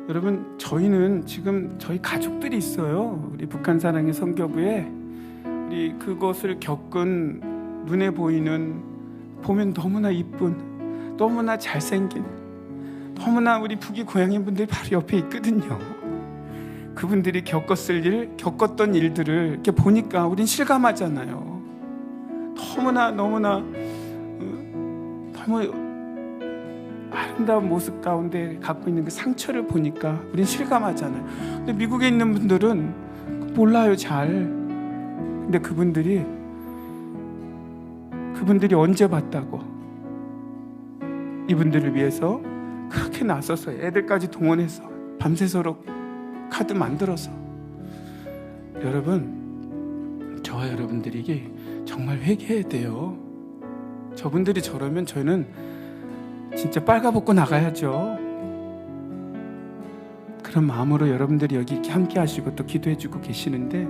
여러분, 저희는 지금 저희 가족들이 있어요. 우리 북한 사랑의 선교부에 우리 그것을 겪은 눈에 보이는, 보면 너무나 이쁜, 너무나 잘생긴, 너무나 우리 북이 고향인분들이 바로 옆에 있거든요. 그분들이 겪었던 일들을 이렇게 보니까 우린 실감하잖아요. 너무나 너무 아름다운 모습 가운데 갖고 있는 그 상처를 보니까 우린 실감하잖아요. 근데 미국에 있는 분들은 몰라요, 잘. 근데 그분들이 언제 봤다고 이분들을 위해서 그렇게 나서서 애들까지 동원해서 밤새도록 카드 만들어서, 여러분, 저와 여러분들에게 정말 회개해야 돼요. 저분들이 저러면 저희는 진짜 빨가벗고 나가야죠. 그런 마음으로 여러분들이 여기 이렇게 함께 하시고 또 기도해주고 계시는데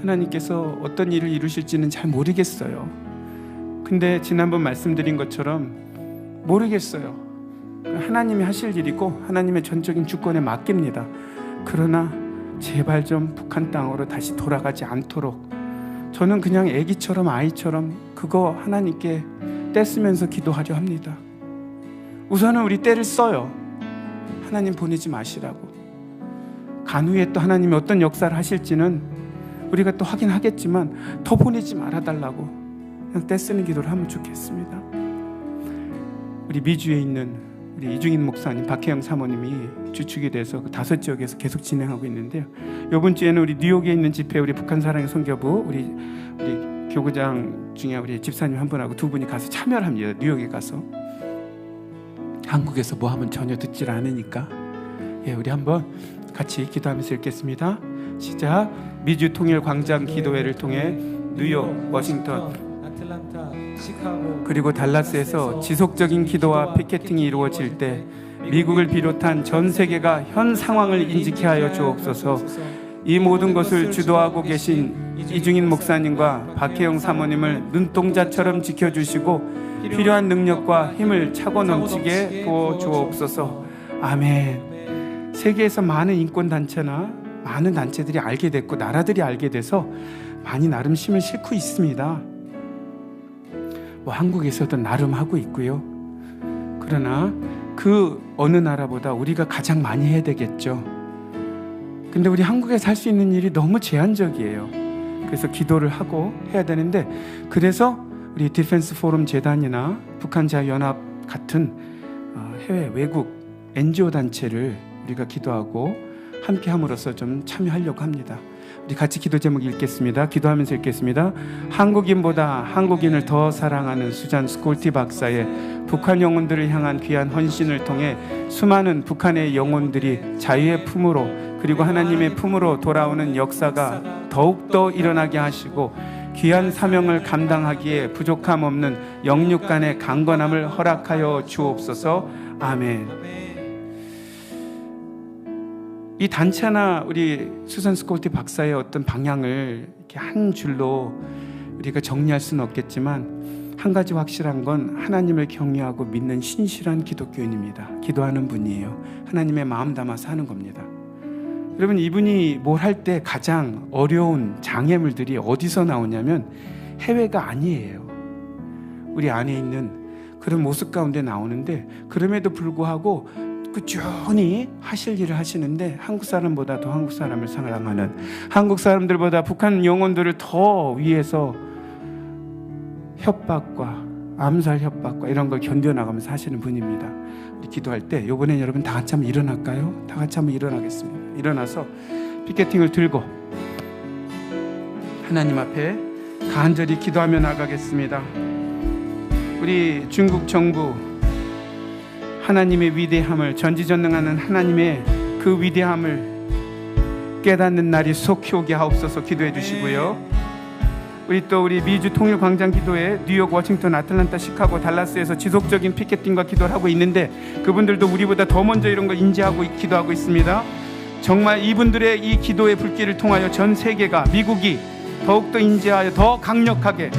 하나님께서 어떤 일을 이루실지는 잘 모르겠어요. 근데 지난번 말씀드린 것처럼 모르겠어요. 하나님이 하실 일이고 하나님의 전적인 주권에 맡깁니다. 그러나 제발 좀 북한 땅으로 다시 돌아가지 않도록 저는 그냥 애기처럼, 아이처럼 그거 하나님께 떼쓰면서 기도하려 합니다. 우선은 우리 때를 써요. 하나님 보내지 마시라고. 간후에 또 하나님이 어떤 역사를 하실지는 우리가 또 확인하겠지만 더 보내지 말아달라고 그냥 떼쓰는 기도를 하면 좋겠습니다. 우리 미주에 있는 우리 이중인 목사님, 박혜영 사모님이 주축이 돼서 그 5지역에서 계속 진행하고 있는데요. 이번 주에는 우리 뉴욕에 있는 집회, 우리 북한 사랑의 선교부 우리 교구장 중에 우리 집사님 한 분하고 2분이 가서 참여를 합니다. 뉴욕에 가서. 한국에서 뭐 하면 전혀 듣질 않으니까 우리 한번 같이 기도하면서 읽겠습니다. 시작. 미주 통일 광장 기도회를 통해 뉴욕, 워싱턴, 아틀란타, 시카고, 그리고 달라스에서 지속적인 기도와 피켓팅이 이루어질 때 미국을 비롯한 전 세계가 현 상황을 인지케 하여 주옵소서. 이 모든 것을 주도하고 계신 이중인 목사님과 박혜영 사모님을 눈동자처럼 지켜주시고 필요한 능력과 힘을 차고 넘치게 부어주옵소서. 아멘. 세계에서 많은 인권단체나 많은 단체들이 알게 됐고 나라들이 알게 돼서 많이 나름 힘을 싣고 있습니다. 뭐 한국에서도 나름 하고 있고요. 그러나 그 어느 나라보다 우리가 가장 많이 해야 되겠죠. 근데 우리 한국에서 할 수 있는 일이 너무 제한적이에요. 그래서 기도를 하고 해야 되는데, 그래서 우리 디펜스 포럼 재단이나 북한 자유연합 같은 해외 외국 NGO 단체를 우리가 기도하고 함께 함으로써 좀 참여하려고 합니다. 우리 같이 기도 제목 읽겠습니다. 기도하면서 읽겠습니다. 한국인보다 한국인을 더 사랑하는 수잔 스콜티 박사의 북한 영혼들을 향한 귀한 헌신을 통해 수많은 북한의 영혼들이 자유의 품으로 그리고 하나님의 품으로 돌아오는 역사가 더욱더 일어나게 하시고 귀한 사명을 감당하기에 부족함 없는 영육 간의 강건함을 허락하여 주옵소서. 아멘. 이 단체나 우리 수산 스콜티 박사의 어떤 방향을 이렇게 한 줄로 우리가 정리할 수는 없겠지만 한 가지 확실한 건 하나님을 경외하고 믿는 신실한 기독교인입니다. 기도하는 분이에요. 하나님의 마음 담아서 하는 겁니다. 여러분, 이분이 뭘 할 때 가장 어려운 장애물들이 어디서 나오냐면 해외가 아니에요. 우리 안에 있는 그런 모습 가운데 나오는데, 그럼에도 불구하고 꾸준히 하실 일을 하시는데 한국 사람보다 더 한국 사람을 사랑하는, 한국 사람들보다 북한 영혼들을 더 위해서 협박과 암살 협박과 이런 걸 견뎌나가면서 하시는 분입니다. 우리 기도할 때 이번엔 여러분 다 같이 한번 일어날까요? 다 같이 한번 일어나겠습니다. 일어나서 피켓팅을 들고 하나님 앞에 간절히 기도하며 나가겠습니다. 우리 중국 정부, 하나님의 위대함을, 전지전능하는 하나님의 그 위대함을 깨닫는 날이 속히 오게 하옵소서. 기도해 주시고요. 우리 미주 통일광장 기도회, 뉴욕, 워싱턴, 아틀란타, 시카고, 달라스에서 지속적인 피켓팅과 기도를 하고 있는데, 그분들도 우리보다 더 먼저 이런 걸 인지하고 기도하고 있습니다. 정말 이분들의 이 기도의 불길을 통하여 전 세계가, 미국이 더욱더 인지하여 더 강력하게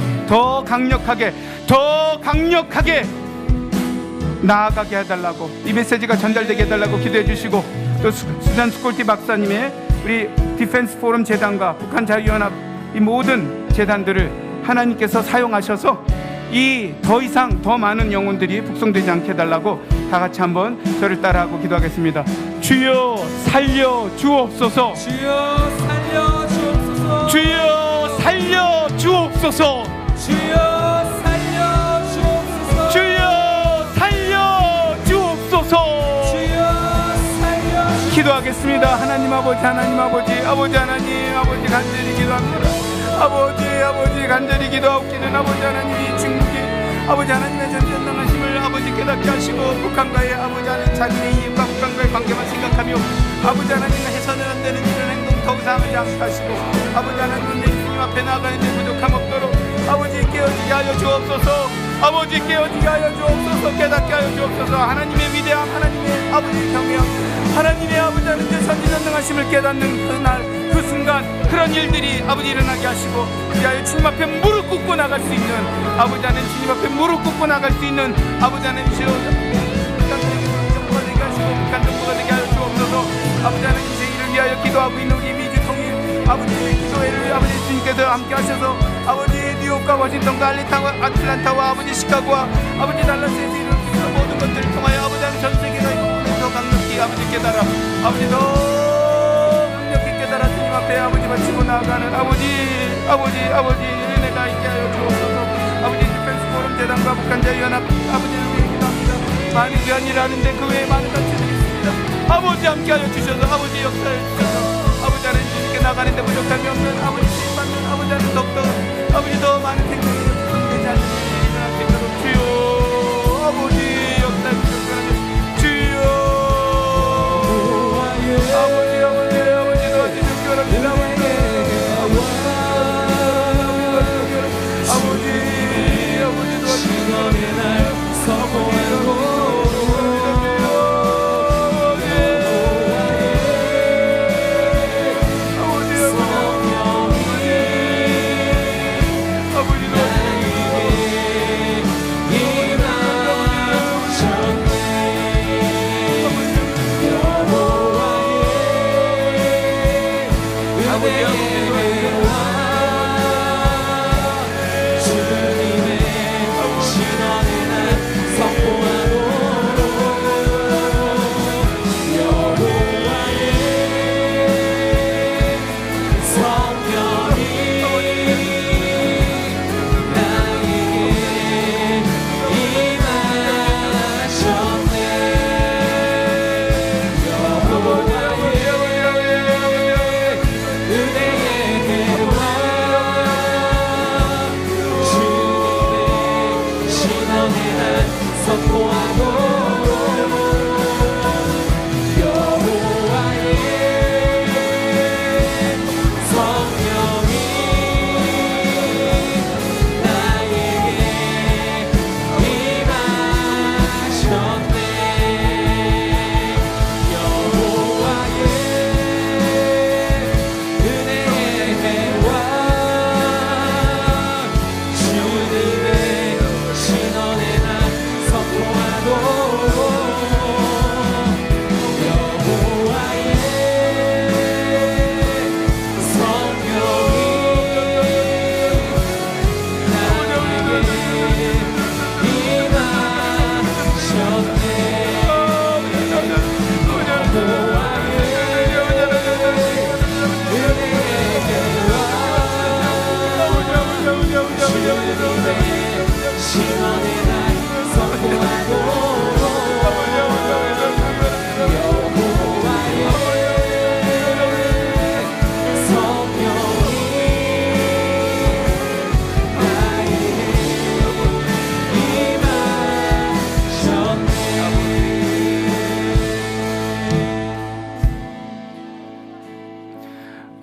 나아가게 해달라고, 이 메시지가 전달되게 해달라고 기도해 주시고, 또 수잔 스콜티 박사님의 우리 디펜스 포럼 재단과 북한 자유연합, 이 모든 재단들을 하나님께서 사용하셔서 이 더 이상 더 많은 영혼들이 북송되지 않게 해달라고 다 같이 한번 저를 따라하고 기도하겠습니다. 주여 살려 주옵소서. 주여 살려 주옵소서. 주여 살려 주옵소서. 주여 살려 주옵소서. 주여 살려 주옵소서. 주여 살려. 기도하겠습니다. 하나님 아버지, 하나님 아버지, 아버지 하나님 아버지, 간절히 기도합니다. 아버지 간절히 기도하옵기는 아버지 하나님이 중국이 아버지 하나님의 전지전능하심을 아버지 깨닫게 하시고, 북한과의 아버지 하나님 자기의 이익과 북한과의 관계만 생각하며 아버지 하나님과 해서는 안 되는 이런 행동 더 이상 하지 않게 하시고, 아버지 하나님은 내 주님 앞에 나아가는데 부족함 없도록 아버지 깨어지게 하여 주옵소서. 아버지 깨어지게 하여 주옵소서. 깨닫게 하여 주옵소서. 하나님의 위대함, 하나님의 아버지 경외함, 하나님의 아버지 하나님의 전지전능하심을 깨닫는 그날, 그 순간 그런 일들이 아버지 일어나게 하시고, 그리하여 주님 앞에 무릎 꿇고 나갈 수 있는, 아버지 하나님 주님 앞에 무릎 꿇고 나갈 수 있는 아버지 하나님 정부가 되게 하시고, 북한 정부가 되게 하여 주옵소서. 아버지 하나님 이를 위하여 기도하고 있는 우리 미주 통일 아버지 기도회를 아버지 주님께서 함께 하셔서 아버지 뉴욕과 워싱턴과 아틀란타와 아버지 시카고와 아버지 달라스에서 이루어진 모든 것들을 통하여 아버지 하나님 전 세계가 더 강력히 아버지 깨달아, 아버지 더 강력히 깨달아 주님 앞에 아버지 바치고 나아가는 아버지 은혜가 있게 하여 주옵소서. 아버지 디펜스 포럼 재단과 북한 자유연합 아버지를 위해 기도합니다. 많은 귀한 일을 하는데 그 외에 많은 단체들이 있습니다. 아버지 함께 하여 주셔서 아버지 역사를 주셔서 아버지 하나님 주님께 나가는데 부족함이 없는 아버지 주님받는 아버지 하나님 더욱더 아버지 더 많은 생명이 되지 않는 일이 일어날 수 있도록 주여 아버지 역사를 주셔서 주여 아버지 도와주시기 바랍니다. 아버지 도와주시기 바랍니다.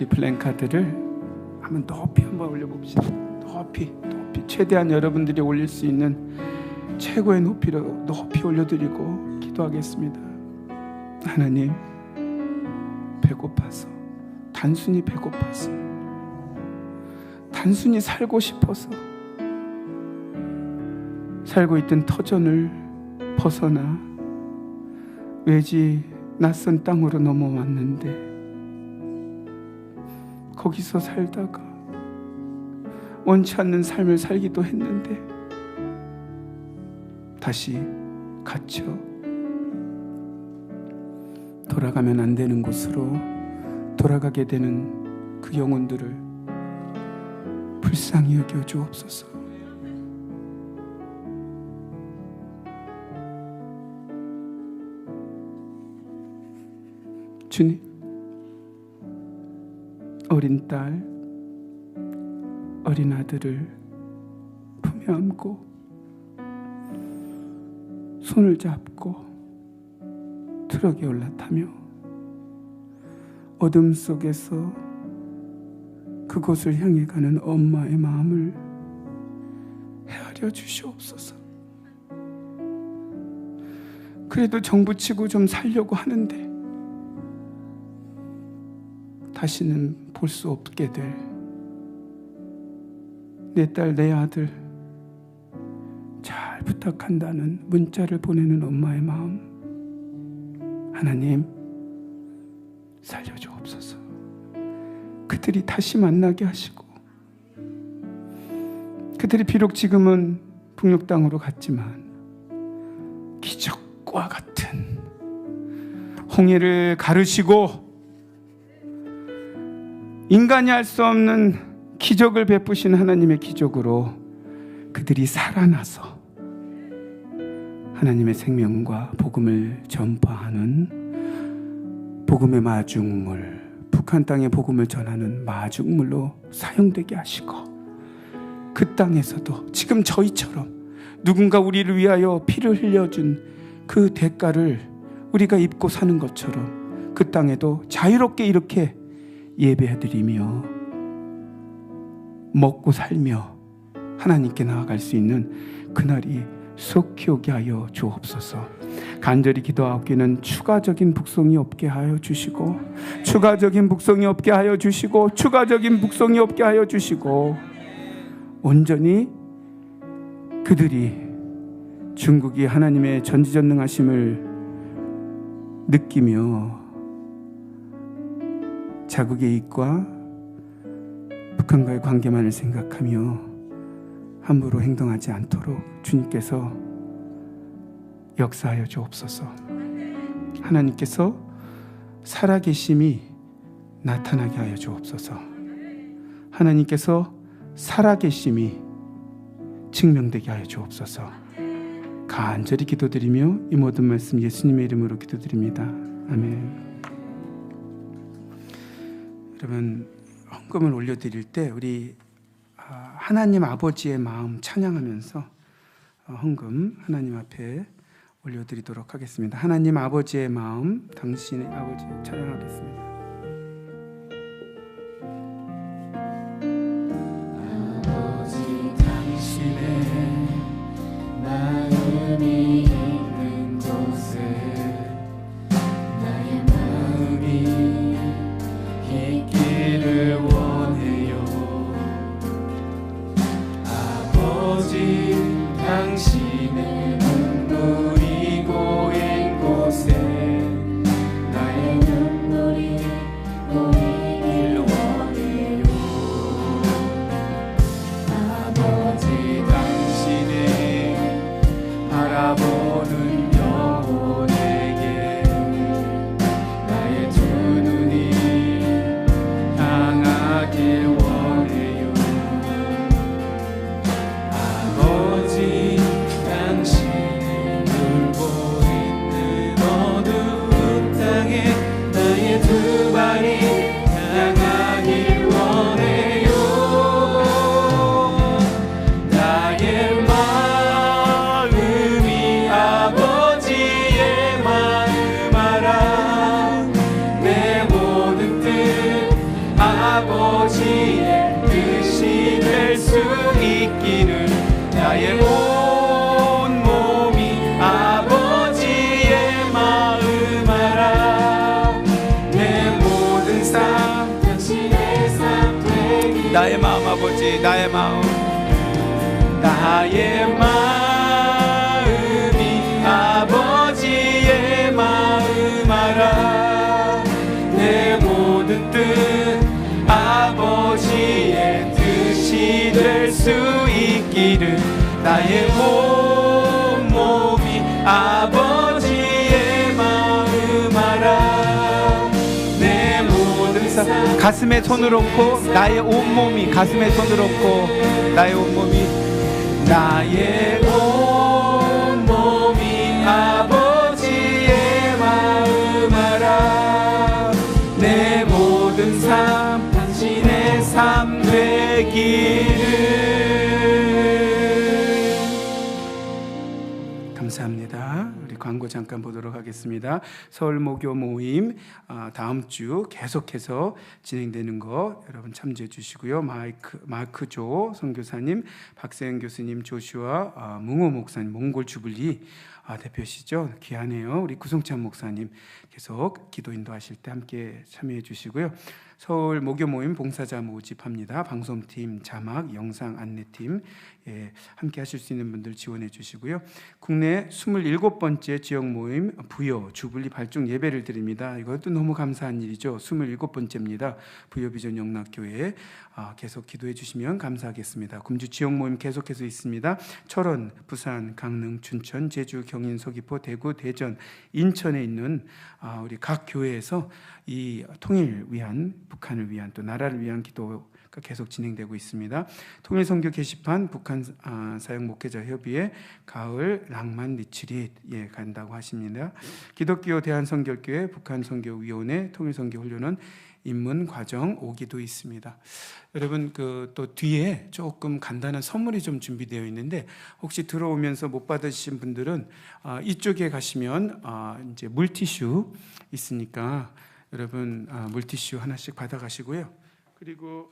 플랜카드를 한번 높이 한번 올려봅시다. 높이 최대한 여러분들이 올릴 수 있는 최고의 높이로 높이 올려드리고 기도하겠습니다. 하나님, 배고파서, 단순히 배고파서, 단순히 살고 싶어서 살고 있던 터전을 벗어나 외지 낯선 땅으로 넘어왔는데 거기서 살다가 원치 않는 삶을 살기도 했는데 다시 갇혀 돌아가면 안 되는 곳으로 돌아가게 되는 그 영혼들을 불쌍히 여겨 주옵소서. 주님, 어린 딸, 어린 아들을 품에 안고 손을 잡고 트럭에 올라타며 어둠 속에서 그곳을 향해 가는 엄마의 마음을 헤아려 주시옵소서. 그래도 정부치고 좀 살려고 하는데 다시는 볼 수 없게 될 내 딸, 내 아들 잘 부탁한다는 문자를 보내는 엄마의 마음, 하나님 살려주옵소서. 그들이 다시 만나게 하시고, 그들이 비록 지금은 북녘 땅으로 갔지만 기적과 같은 홍해를 가르시고 인간이 할 수 없는 기적을 베푸신 하나님의 기적으로 그들이 살아나서 하나님의 생명과 복음을 전파하는 복음의 마중물, 북한 땅에 복음을 전하는 마중물로 사용되게 하시고, 그 땅에서도 지금 저희처럼 누군가 우리를 위하여 피를 흘려준 그 대가를 우리가 입고 사는 것처럼 그 땅에도 자유롭게 이렇게 예배드리며 먹고 살며 하나님께 나아갈 수 있는 그날이 속히 오게 하여 주옵소서. 간절히 기도하기는 추가적인 북송이 없게 하여 주시고, 추가적인 북송이 없게 하여 주시고, 추가적인 북송이 없게 하여 주시고, 온전히 그들이 중국이 하나님의 전지전능하심을 느끼며 자국의 이익과 북한과의 관계만을 생각하며 함부로 행동하지 않도록 주님께서 역사하여 주옵소서. 하나님께서 살아계심이 나타나게 하여 주옵소서. 하나님께서 살아계심이 증명되게 하여 주옵소서. 간절히 기도드리며 이 모든 말씀 예수님의 이름으로 기도드립니다. 아멘. 여러분, 헌금을 올려드릴 때 우리 하나님 아버지의 마음 찬양하면서 헌금 하나님 앞에 올려드리도록 하겠습니다. 하나님 아버지의 마음, 당신의 아버지 찬양하겠습니다. 아버지 당신의 마음이 있는 곳에 나의 마음이 있기를 원해요. 아버지 당신의 눈물이 고인 곳에 나의 눈물이 고이길 원해요. 아버지 당신의 바라보는 영혼에게 나의 두 눈이 향하길 원해요. 아버지 당신이 울고 있는 어두운 땅에 나의 두 발이 향하길 원해요. 나의 마음이 나의 마음 아버지, 나의 마음, 나의 마음이 아버지의 마음 알아. 내 모든 뜻 아버지의 뜻이 될 수 있기를. 나의 몸이 아버지의 마음 알아. 내 모든 삶. 가슴에 손을 얹고 나의 온몸이, 가슴에 손을 얹고 나의 온몸이, 나의 온몸이 아버지의 마음 알아. 내 모든 삶 당신의 삶 되기를. 감사합니다. 우리 광고 잠깐 보도록 하겠습니다. 서울 모교 모임 다음 주 계속해서 진행되는 거 여러분 참조해 주시고요. 마크 조 선교사님, 박세영 교수님, 조슈아 뭉호 목사님, 몽골 주블리 대표시죠. 귀하네요. 우리 구성찬 목사님 계속 기도 인도하실 때 함께 참여해 주시고요. 서울 모교 모임 봉사자 모집합니다. 방송팀, 자막, 영상 안내팀 함께 하실 수 있는 분들 지원해 주시고요. 국내 27번째 지역 모임 부여 주불리 발중 예배를 드립니다. 이것도 너무 감사한 일이죠. 27번째입니다. 부여 비전 영락교회 계속 기도해 주시면 감사하겠습니다. 금주 지역 모임 계속해서 있습니다. 철원, 부산, 강릉, 춘천, 제주, 경인, 서귀포, 대구, 대전, 인천에 있는 우리 각 교회에서 이 통일 위한, 북한을 위한, 또 나라를 위한 기도가 계속 진행되고 있습니다. 통일선교 게시판 북한 사역 목회자 협의회 가을 낭만 리트릿 간다고 하십니다. 기독교 대한선교교회 북한선교위원회 통일선교 훈련원 입문 과정 5기도 있습니다. 여러분 또 뒤에 조금 간단한 선물이 좀 준비되어 있는데 혹시 들어오면서 못 받으신 분들은 이쪽에 가시면 이제 물티슈 있으니까 여러분 물티슈 하나씩 받아가시고요. 그리고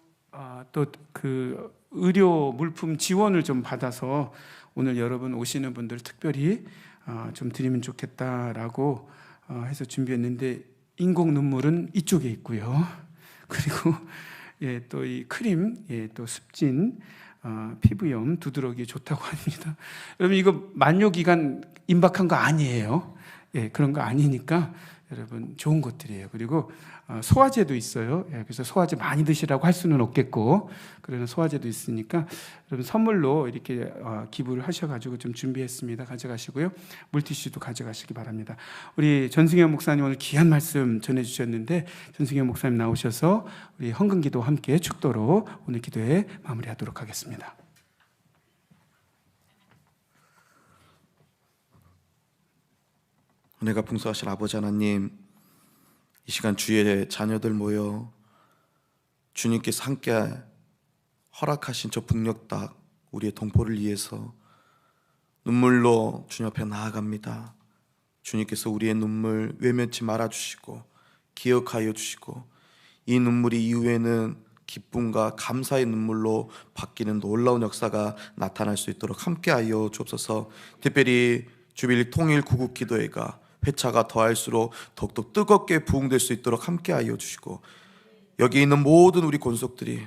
또 그 의료 물품 지원을 좀 받아서 오늘 여러분 오시는 분들 특별히 좀 드리면 좋겠다라고 해서 준비했는데 인공 눈물은 이쪽에 있고요. 그리고 또 이 크림, 또 습진, 피부염, 두드러기 좋다고 합니다. 여러분 이거 만료 기간 임박한 거 아니에요. 그런 거 아니니까 여러분 좋은 것들이에요. 그리고 소화제도 있어요. 그래서 소화제 많이 드시라고 할 수는 없겠고 그러나 소화제도 있으니까 여러분 선물로 이렇게 기부를 하셔가지고 좀 준비했습니다. 가져가시고요. 물티슈도 가져가시기 바랍니다. 우리 전승현 목사님 오늘 귀한 말씀 전해주셨는데 전승현 목사님 나오셔서 우리 헌금기도 함께 축도로 오늘 기도에 마무리하도록 하겠습니다. 은혜가 풍성하신 아버지 하나님, 이 시간 주의 자녀들 모여 주님께서 함께 허락하신 저 북녘 땅 우리의 동포를 위해서 눈물로 주님 앞에 나아갑니다. 주님께서 우리의 눈물 외면치 말아주시고 기억하여 주시고 이 눈물이 이후에는 기쁨과 감사의 눈물로 바뀌는 놀라운 역사가 나타날 수 있도록 함께하여 주옵소서. 특별히 주빌리 통일 구국기도회가 회차가 더할수록 더욱더 뜨겁게 부흥될 수 있도록 함께하여 주시고 여기 있는 모든 우리 권속들이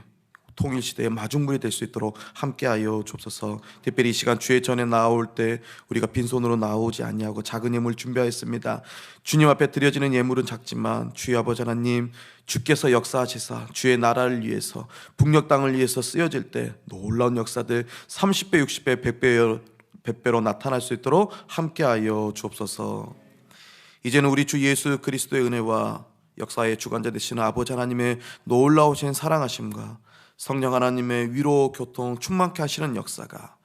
통일시대의 마중물이 될 수 있도록 함께하여 주옵소서. 특별히 이 시간 주의 전에 나올 때 우리가 빈손으로 나오지 아니하고 작은 예물 준비하였습니다. 주님 앞에 드려지는 예물은 작지만 주의 아버지 하나님 주께서 역사하시사 주의 나라를 위해서 북녘 땅을 위해서 쓰여질 때 놀라운 역사들 30배, 60배, 100배로 나타날 수 있도록 함께하여 주옵소서. 이제는 우리 주 예수 그리스도의 은혜와 역사의 주관자 되시는 아버지 하나님의 놀라우신 사랑하심과 성령 하나님의 위로 교통 충만케 하시는 역사가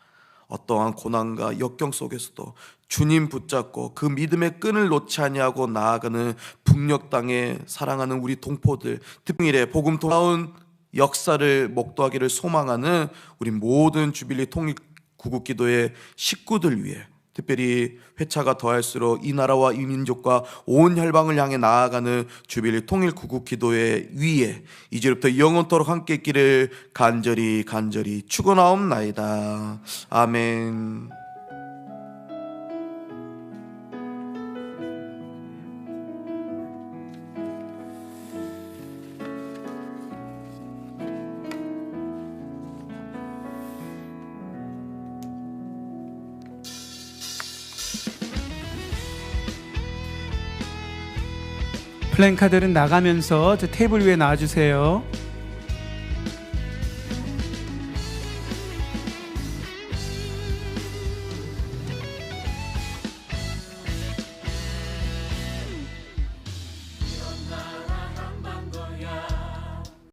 어떠한 고난과 역경 속에서도 주님 붙잡고 그 믿음의 끈을 놓지 아니하고 나아가는 북녘 땅에 사랑하는 우리 동포들, 특별히 복음 돌아온 역사를 목도하기를 소망하는 우리 모든 주빌리 통일 구국기도의 식구들 위해 특별히 회차가 더할수록 이 나라와 이 민족과 온 혈방을 향해 나아가는 주빌리 통일 구국기도회 위에 이제부터 영원토록 함께 있기를 간절히 축원하옵나이다. 아멘. 플랜카드는 나가면서 저 테이블 위에 놔주세요.